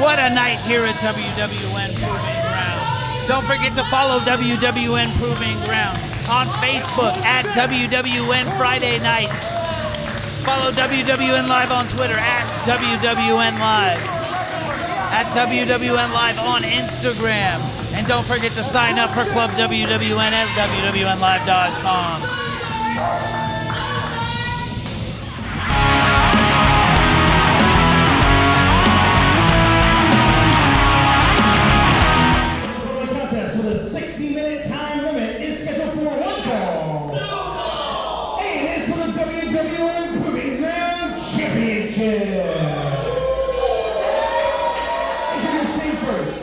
What a night here at WWN Proving Ground. Don't forget to follow WWN Proving Ground on Facebook at WWN Friday Nights. Follow WWN Live on Twitter at WWN Live. At WWN Live on Instagram. And don't forget to sign up for Club WWN at WWNLive.com.
Contest with a 60-minute time limit is scheduled for one fall. And it's for the WWN Proving Ground Championship. Introducing first.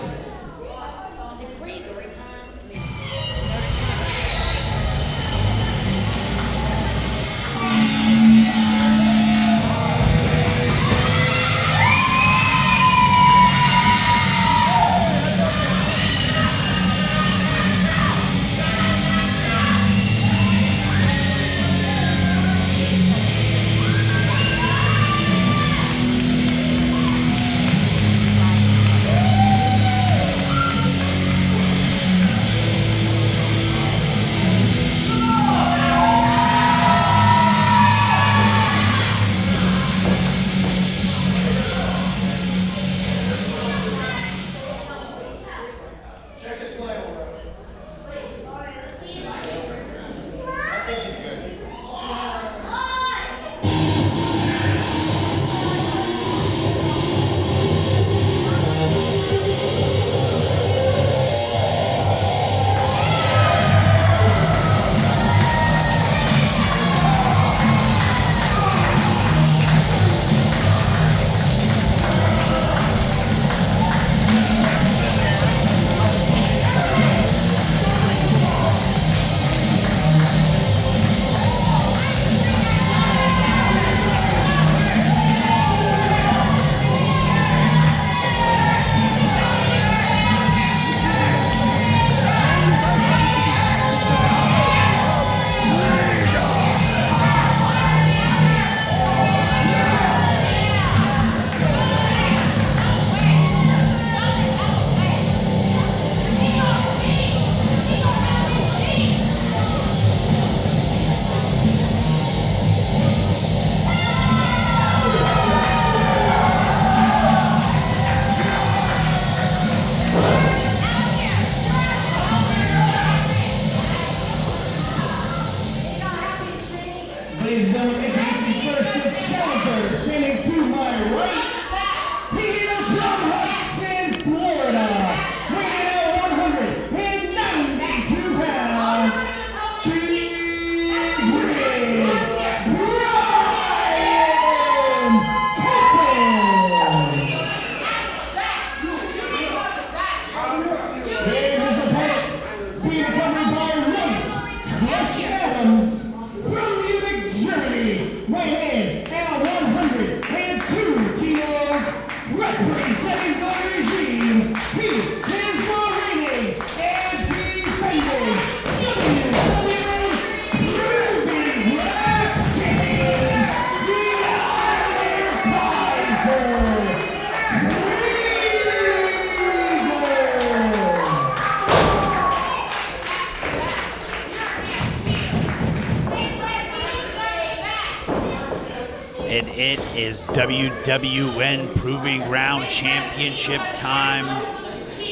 is WWN Proving Ground Championship time.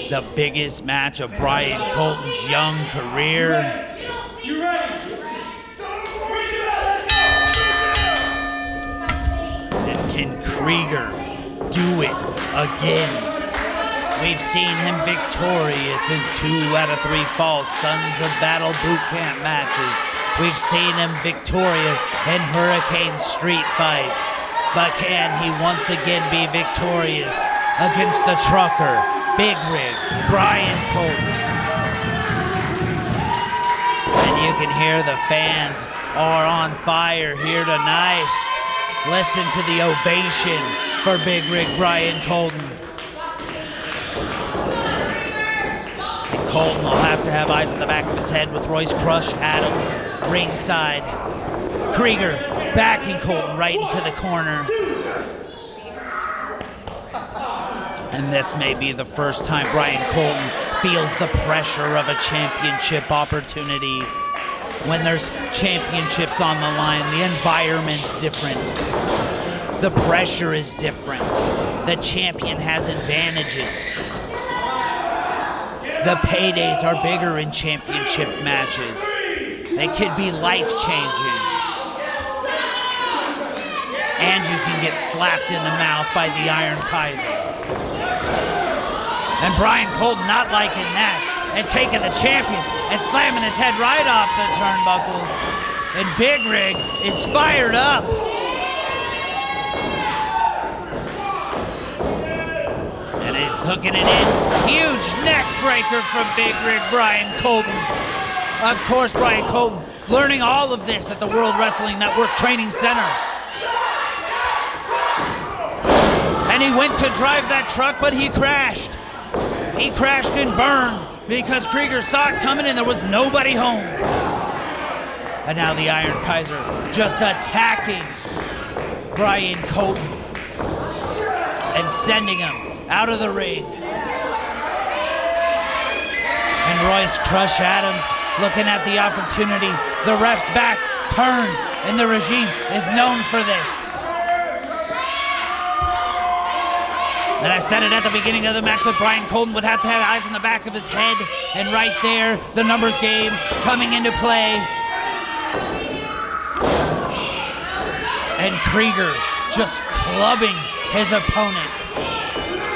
The biggest match of Bryan Colton's young career.
You ready?
And can Krieger do it again? We've seen him victorious in 2 out of 3 Fall Sons of Battle boot camp matches. We've seen him victorious in Hurricane Street fights. But can he once again be victorious against the trucker, Big Rig, Bryan Colton? And you can hear the fans are on fire here tonight. Listen to the ovation for Big Rig Bryan Colton. And Colton will have to have eyes in the back of his head with Royce Crush Adams ringside. Krieger backing Colton right into the corner. And this may be the first time Bryan Colton feels the pressure of a championship opportunity. When there's championships on the line, the environment's different. The pressure is different. The champion has advantages. The paydays are bigger in championship matches. They could be life-changing. And you can get slapped in the mouth by the Iron Kaiser. And Bryan Colton not liking that and taking the champion and slamming his head right off the turnbuckles. And Big Rig is fired up. And he's hooking it in. Huge neck breaker from Big Rig Bryan Colton. Of course, Bryan Colton learning all of this at the World Wrestling Network Training Center. And he went to drive that truck, but he crashed. He crashed and burned because Krieger saw it coming and there was nobody home. And now the Iron Kaiser just attacking Bryan Colton and sending him out of the ring. And Royce Crush Adams looking at the opportunity. The ref's back turned, and the regime is known for this. And I said it at the beginning of the match that Bryan Colton would have to have eyes in the back of his head. And right there, the numbers game coming into play. And Krieger just clubbing his opponent.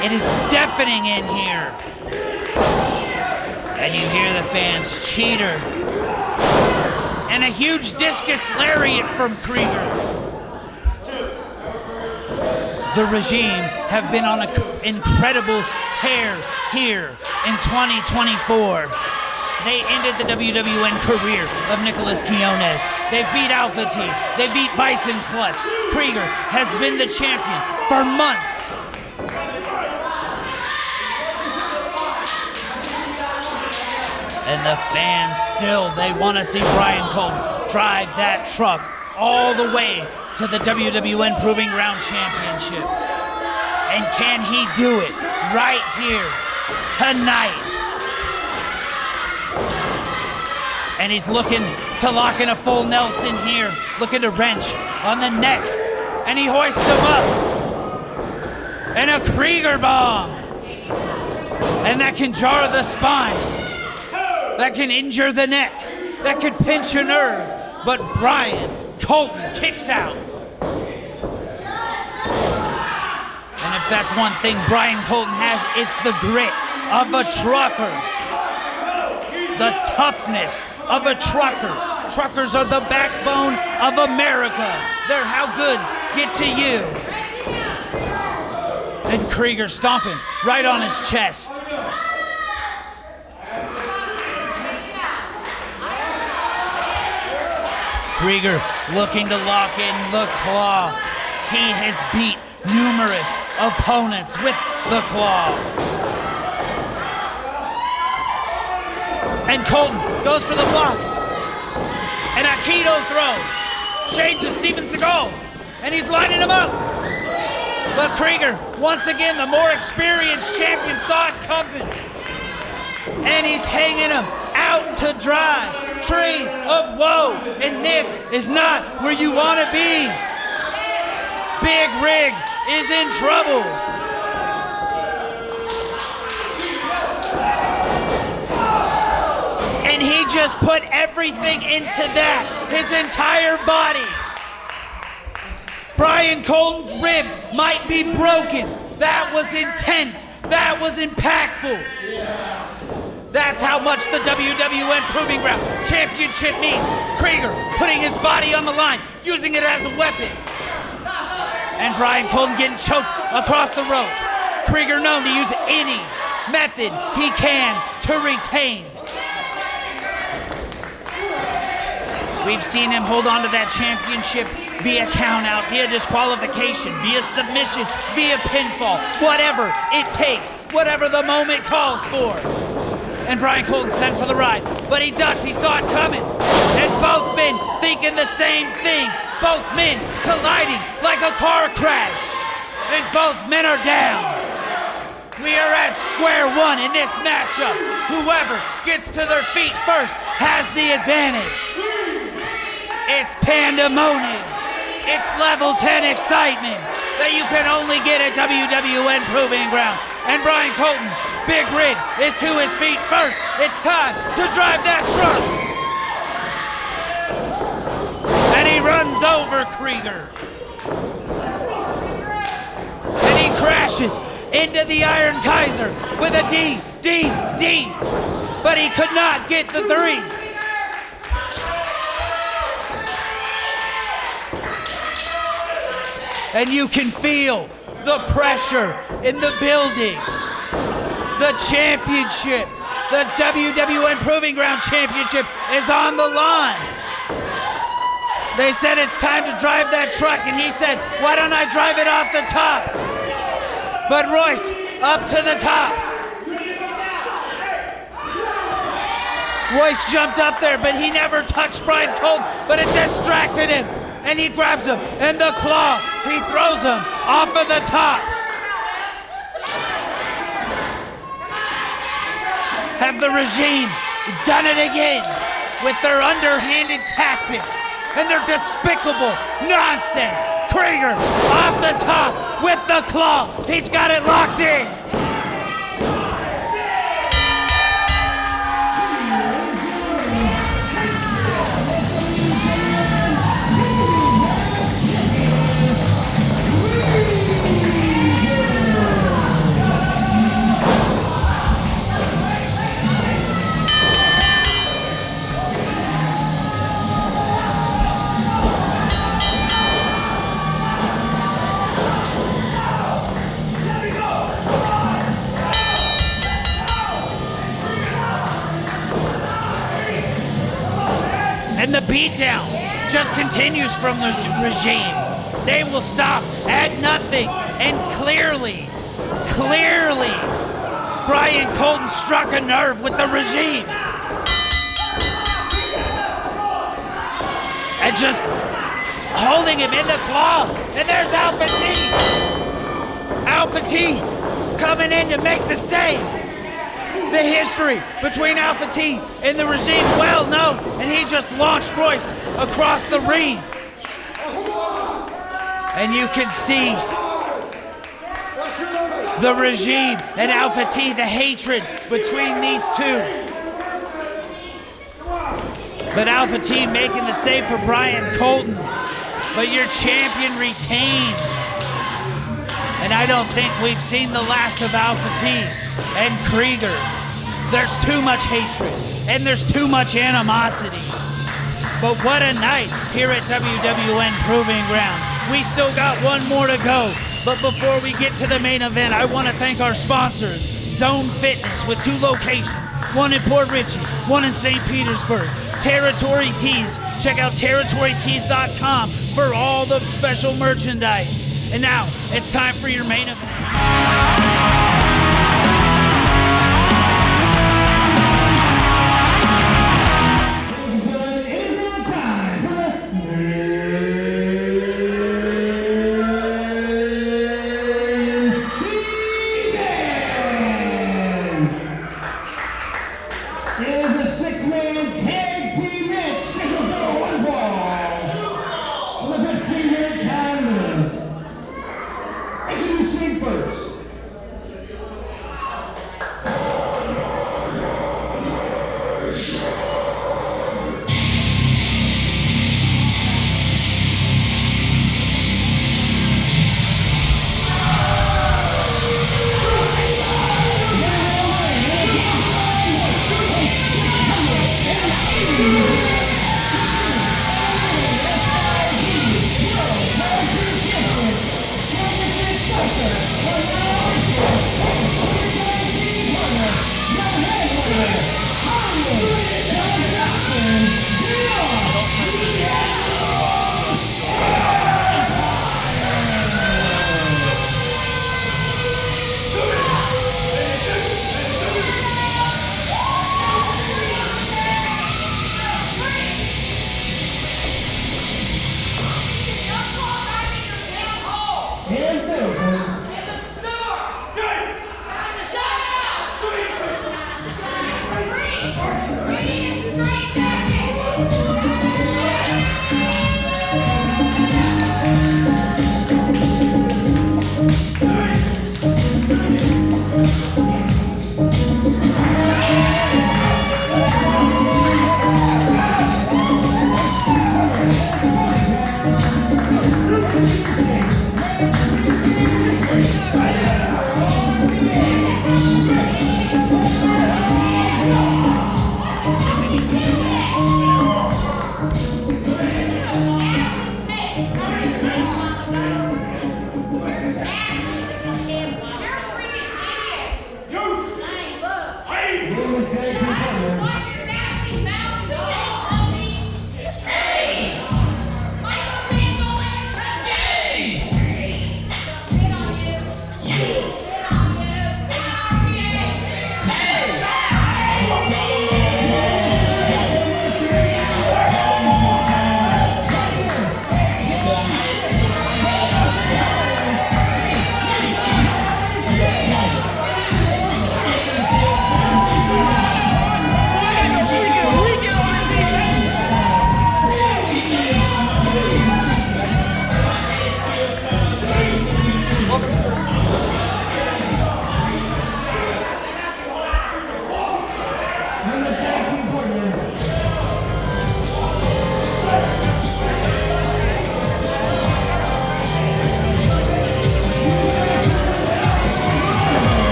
It is deafening in here. And you hear the fans cheer. And a huge discus lariat from Krieger. The regime have been on an incredible tear here in 2024. They ended the WWN career of Nicholas Quiones. They've beat Alpha Team. They beat Bison Clutch. Krieger has been the champion for months. And the fans still, they want to see Bryan Colton drive that truck all the way to the WWN Proving Ground Championship. And can he do it right here, tonight? And he's looking to lock in a full Nelson here, looking to wrench on the neck. And he hoists him up. And a Krieger bomb. And that can jar the spine. That can injure the neck. That could pinch a nerve. But Bryan Colton kicks out. And if that's one thing Bryan Colton has, it's the grit of a trucker. The toughness of a trucker. Truckers are the backbone of America. They're how goods get to you. And Krieger stomping right on his chest. Krieger looking to lock in the claw. He has beat numerous opponents with the claw. And Colton goes for the block. And a keto throw. Shades of Steven Seagal. And he's lining him up. But Krieger, once again, the more experienced champion, saw it coming. And he's hanging him out to dry. Tree of woe. And this is not where you want to be. Big Rig is in trouble. And he just put everything into that, his entire body. Bryan Colton's ribs might be broken. That was intense. That was impactful. That's how much the WWN Proving Ground Championship means. Krieger putting his body on the line, using it as a weapon. And Bryan Colton getting choked across the rope. Krieger known to use any method he can to retain. We've seen him hold on to that championship via countout, via disqualification, via submission, via pinfall, whatever it takes, whatever the moment calls for. And Bryan Colton sent for the ride, but he ducks, he saw it coming. And both men thinking the same thing. Both men colliding like a car crash. And both men are down. We are at square one in this matchup. Whoever gets to their feet first has the advantage. It's pandemonium. It's level 10 excitement that you can only get at WWN Proving Ground. And Bryan Colton, Big Rig, is to his feet first. It's time to drive that truck. And he runs over Krieger. And he crashes into the Iron Kaiser with a D. But he could not get the 3. And you can feel the pressure in the building. The championship, the WWN Proving Ground Championship is on the line. They said it's time to drive that truck, and he said, why don't I drive it off the top? But Royce, up to the top. Royce jumped up there, but he never touched Bryan Colton, but it distracted him. And he grabs him, and the claw, he throws him off of the top. Have the regime done it again with their underhanded tactics and their despicable nonsense? Krieger off the top with the claw. He's got it locked in. And the beatdown just continues from the regime. They will stop at nothing. And clearly, Bryan Colton struck a nerve with the regime. And just holding him in the claw. And there's Alpha T. Alpha T coming in to make the save. The history between Alpha T and the regime well known, and he's just launched Royce across the ring. And you can see the regime and Alpha T, the hatred between these two. But Alpha T making the save for Bryan Colton, but your champion retains. And I don't think we've seen the last of Alpha T and Krieger. There's too much hatred, and there's too much animosity. But what a night here at WWN Proving Ground. We still got one more to go. But before we get to the main event, I want to thank our sponsors, Zone Fitness with 2 locations, one in Port Richey, one in St. Petersburg. Territory Tees. Check out territorytees.com for all the special merchandise. And now, it's time for your main event.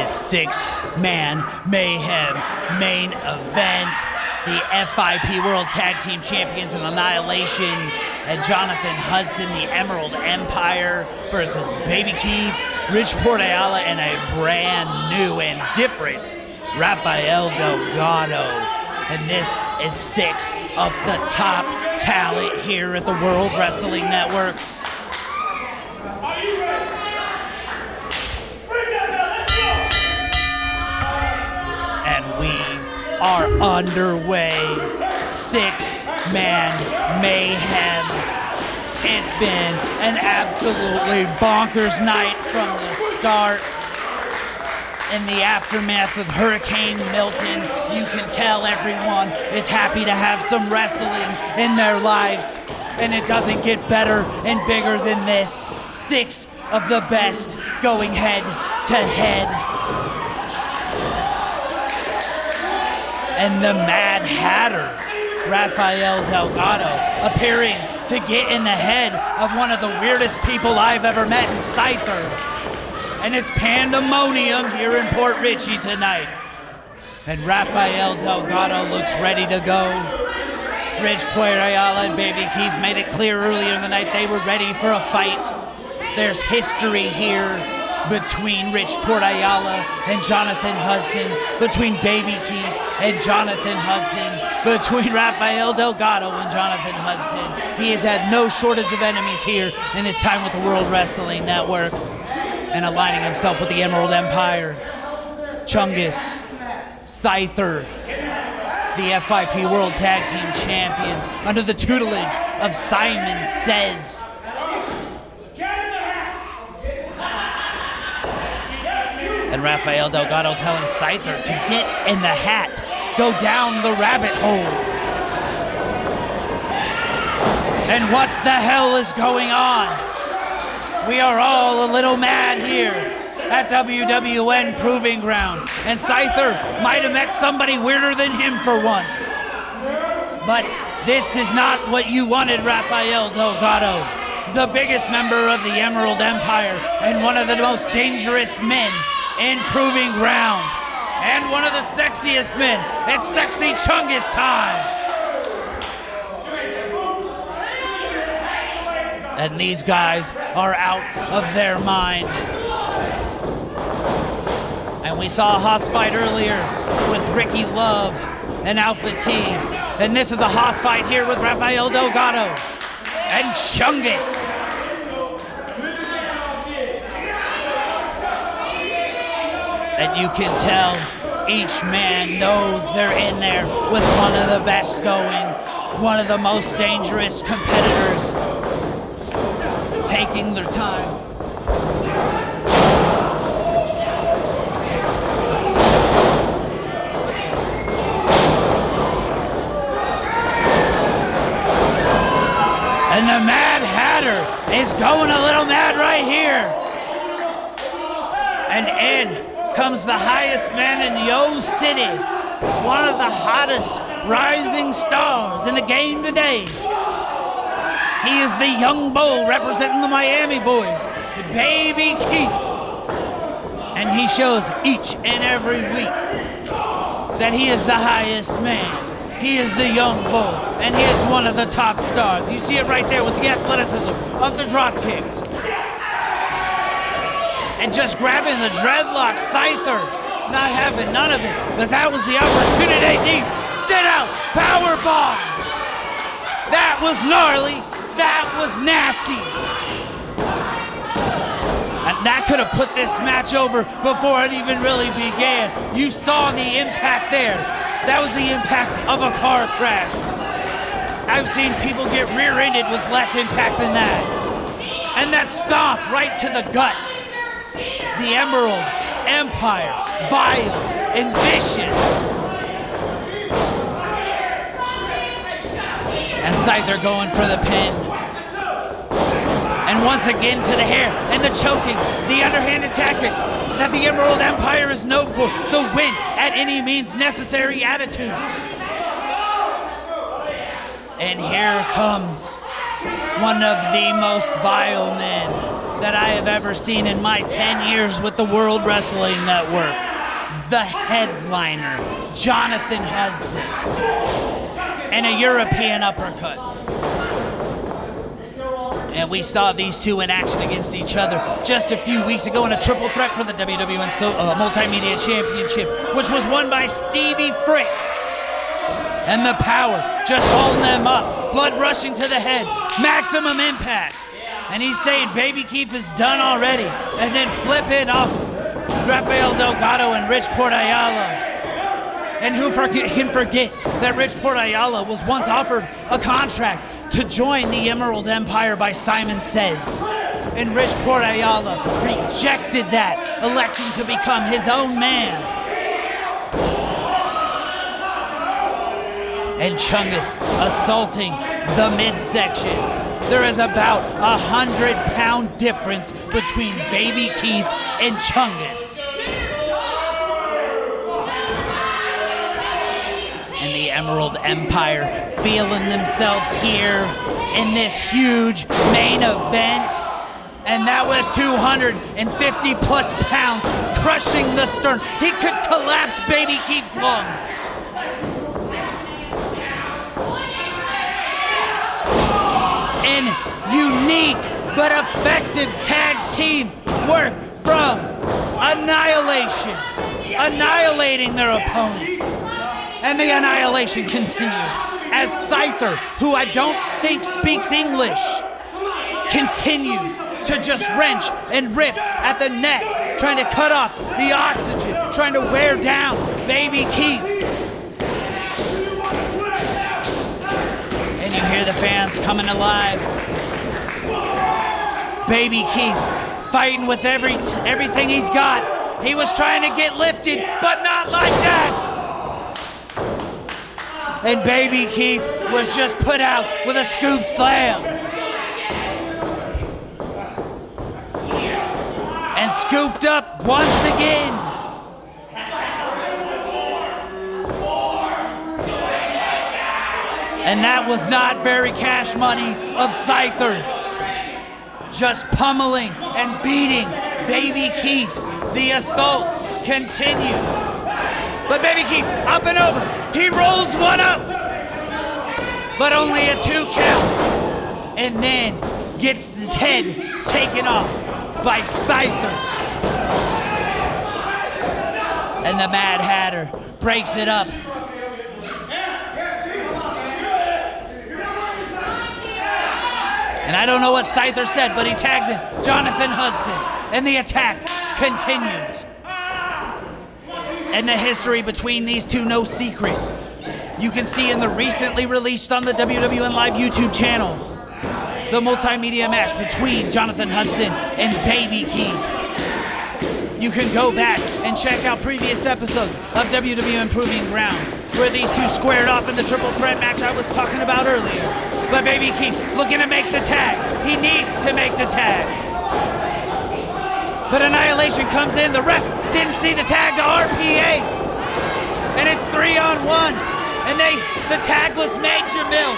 Six-man Mayhem main event. The FIP World Tag Team Champions in Annihilation and Jonathan Hudson, the Emerald Empire, versus Baby Keef, Port Ayala, and a brand new and different Rafael Delgado. And this is 6 of the top talent here at the World Wrestling Network. Are underway. 6-man Mayhem. It's been an absolutely bonkers night from the start. In the aftermath of Hurricane Milton, you can tell everyone is happy to have some wrestling in their lives. And it doesn't get better and bigger than this. 6 of the best going head to head. And the Mad Hatter, Rafael Delgado, appearing to get in the head of one of the weirdest people I've ever met in Scyther. And it's pandemonium here in Port Richey tonight. And Rafael Delgado looks ready to go. Port Ayala and Baby Keef made it clear earlier in the night they were ready for a fight. There's history here between Port Ayala and Jonathan Hudson, between Baby Keef and Jonathan Hudson, between Rafael Delgado and Jonathan Hudson. He has had no shortage of enemies here in his time with the World Wrestling Network and aligning himself with the Emerald Empire. Chungus, Scyther, the FIP World Tag Team Champions under the tutelage of Simon Says. And Rafael Delgado telling Scyther to get in the hat, go down the rabbit hole. And what the hell is going on? We are all a little mad here at WWN Proving Ground. And Scyther might have met somebody weirder than him for once. But this is not what you wanted, Rafael Delgado. The biggest member of the Emerald Empire and one of the most dangerous men in Proving Ground, and one of the sexiest men. It's Sexy Chungus time. And these guys are out of their mind. And we saw a Haas fight earlier with Ricky Love and Alpha T. And this is a Haas fight here with Rafael Delgado and Chungus. And you can tell each man knows they're in there with one of the best going, one of the most dangerous competitors, taking their time. going a little mad right here. And in comes the highest man in Yo City, one of the hottest rising stars in the game today. He is the young bull representing the Miami boys, Baby Keef. And he shows each and every week that he is the highest man. He is the young bull, and he is one of the top stars. You see it right there with the athleticism of the drop kick. And just grabbing the dreadlock, Scyther, not having none of it, but that was the opportunity they need. Sit out, power bomb. That was gnarly, that was nasty. And that could have put this match over before it even really began. You saw the impact there. That was the impact of a car crash. I've seen people get rear-ended with less impact than that. And that stomp right to the guts. The Emerald Empire, vile and vicious. And Scyther going for the pin. And once again to the hair and the choking, the underhanded tactics that the Emerald Empire is known for, the win at any means necessary attitude. And here comes one of the most vile men that I have ever seen in my 10 years with the World Wrestling Network. The headliner, Jonathan Hudson. And a European uppercut. And we saw these two in action against each other just a few weeks ago in a triple threat for the WWN Multimedia Championship, which was won by Stevie Frick. And the power just holding them up, blood rushing to the head, maximum impact. And he's saying Baby Keef is done already, and then flipping off Rafael Delgado and Rich Port Ayala. And who can forget that Rich Port Ayala was once offered a contract to join the Emerald Empire by Simon Says. And Rich Port Ayala rejected that, electing to become his own man. And Chungus assaulting the midsection. There is about 100-pound difference between Baby Keef and Chungus. And the Emerald Empire feeling themselves here in this huge main event. And that was 250 plus pounds crushing the stern. He could collapse Baby Keef's lungs. And unique but effective tag team work from Annihilation, annihilating their opponent. And the annihilation continues as Scyther, who I don't think speaks English, continues to just wrench and rip at the neck, trying to cut off the oxygen, trying to wear down Baby Keef. And you hear the fans coming alive. Baby Keef fighting with everything he's got. He was trying to get lifted, but not like that. And Baby Keef was just put out with a scoop slam. And scooped up once again. And that was not very cash money of Scyther. Just pummeling and beating Baby Keef. The assault continues. But Baby Keef up and over. He rolls one up. But only a 2 count. And then gets his head taken off by Scyther. And the Mad Hatter breaks it up. And I don't know what Scyther said, but he tags in Jonathan Hudson. And the attack continues. And the history between these two, no secret. You can see in the recently released on the WWN Live YouTube channel, the multimedia match between Jonathan Hudson and Baby Keef. You can go back and check out previous episodes of WWN Proving Ground, where these two squared off in the triple threat match I was talking about earlier. But Baby Keef looking to make the tag. He needs to make the tag. But Annihilation comes in. The ref didn't see the tag to RPA. And it's 3-on-1. And the tag was made, Jamil.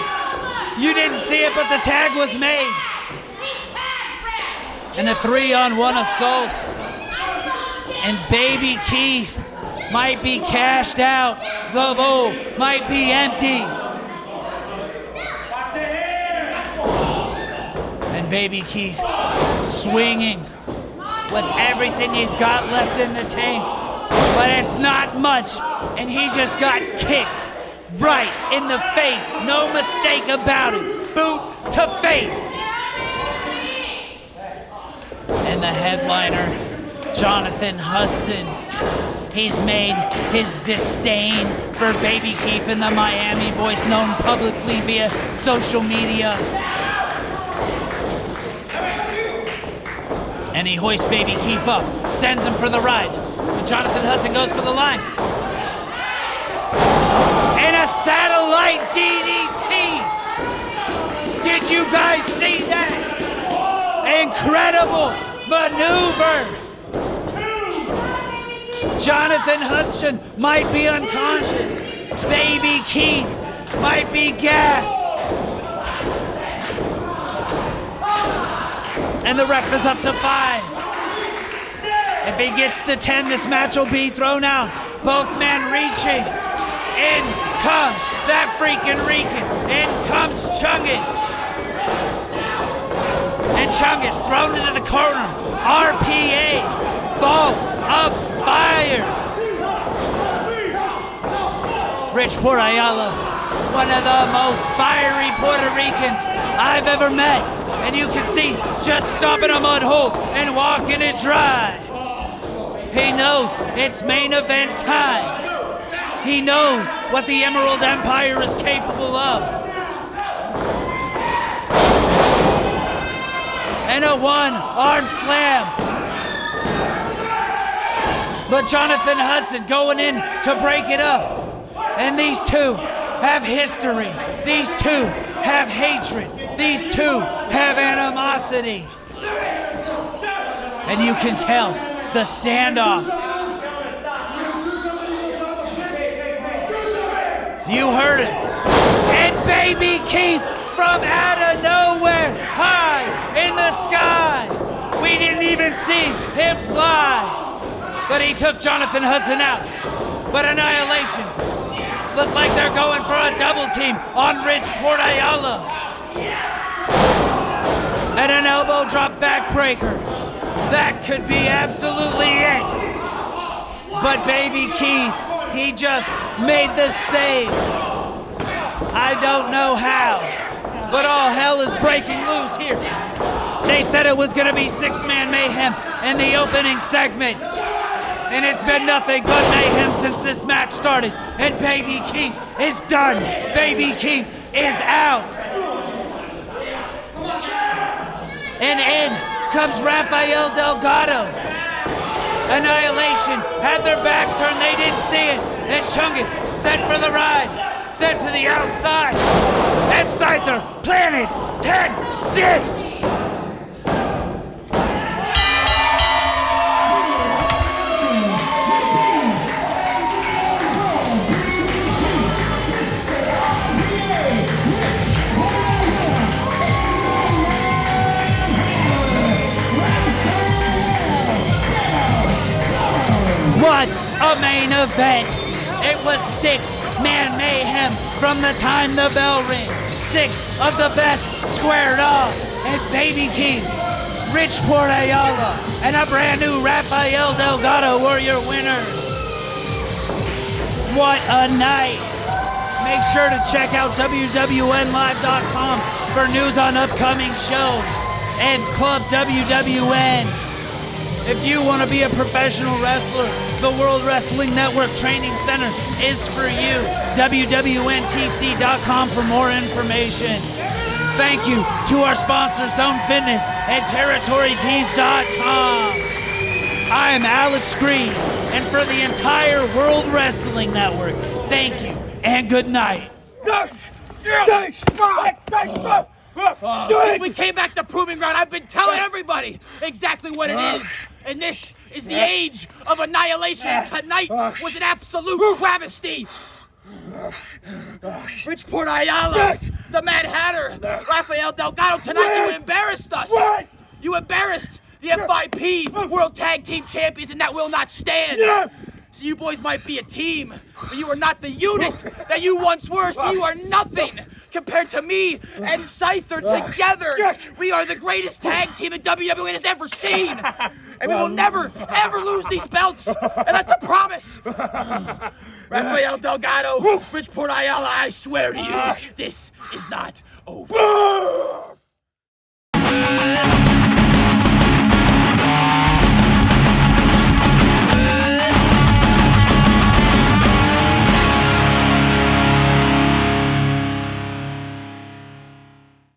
You didn't see it, but the tag was made. And a 3-on-1 assault. And Baby Keef might be cashed out. The bowl might be empty. And Baby Keef swinging with everything he's got left in the tank. But it's not much. And he just got kicked right in the face. No mistake about it. Boot to face. And the headliner, Jonathan Hudson. He's made his disdain for Baby Keef and the Miami Boys known publicly via social media. And he hoists Baby Keef up, sends him for the ride. And Jonathan Hudson goes for the line. And a satellite DDT. Did you guys see that? Incredible maneuver. Jonathan Hudson might be unconscious. Baby Keef might be gassed. And the ref is up to 5. If he gets to 10, this match will be thrown out. Both men reaching. In comes that freaking Rican. In comes Chungus. And Chungus thrown into the corner. RPA. Ball of fire. Bridgeport Ayala, one of the most fiery Puerto Ricans I've ever met. And you can see just stopping a mud hole and walking it dry. He knows it's main event time. He knows what the Emerald Empire is capable of. And a one-arm slam. But Jonathan Hudson going in to break it up. And these two have history. These two have hatred. These two have animosity. And you can tell the standoff. You heard it. And Baby Keef from out of nowhere, high in the sky. We didn't even see him fly. But he took Jonathan Hudson out. But Annihilation looked like they're going for a double team on Bridgeport Ayala. And an elbow drop backbreaker. That could be absolutely it. But Baby Keef, he just made the save. I don't know how, but all hell is breaking loose here. They said it was gonna be 6-man mayhem in the opening segment. And it's been nothing but mayhem since this match started. And Baby Keef is done. Baby Keef is out. And in comes Rafael Delgado. Annihilation had their backs turned, they didn't see it. And Chungus sent for the ride, sent to the outside. And Scyther planted 10-6. What a main event! It was 6-man mayhem from the time the bell rang. 6 of the best squared off. And Baby Keef, Bridgeport Ayala, and a brand new Rafael Delgado were your winners. What a night! Make sure to check out WWNlive.com for news on upcoming shows and Club WWN. If you want to be a professional wrestler, the World Wrestling Network Training Center is for you. WWNTC.com for more information. Thank you to our sponsors, Zone Fitness and TerritoryTees.com. I am Alex Green, and for the entire World Wrestling Network, thank you and good night.
Since we came back to Proving Ground, I've been telling everybody exactly what it is. And this is the age of Annihilation. And tonight was an absolute travesty. Bridgeport Ayala, the Mad Hatter, Rafael, Delgado, tonight you embarrassed us. You embarrassed the FIP World Tag Team Champions, and that will not stand. So you boys might be a team, but you are not the unit that you once were. So you are nothing compared to me and Scyther together. We are the greatest tag team that WWN has ever seen. And we will never, ever lose these belts. And that's a promise. Rafael Delgado, Bridgeport Ayala, I swear to you, this is not over.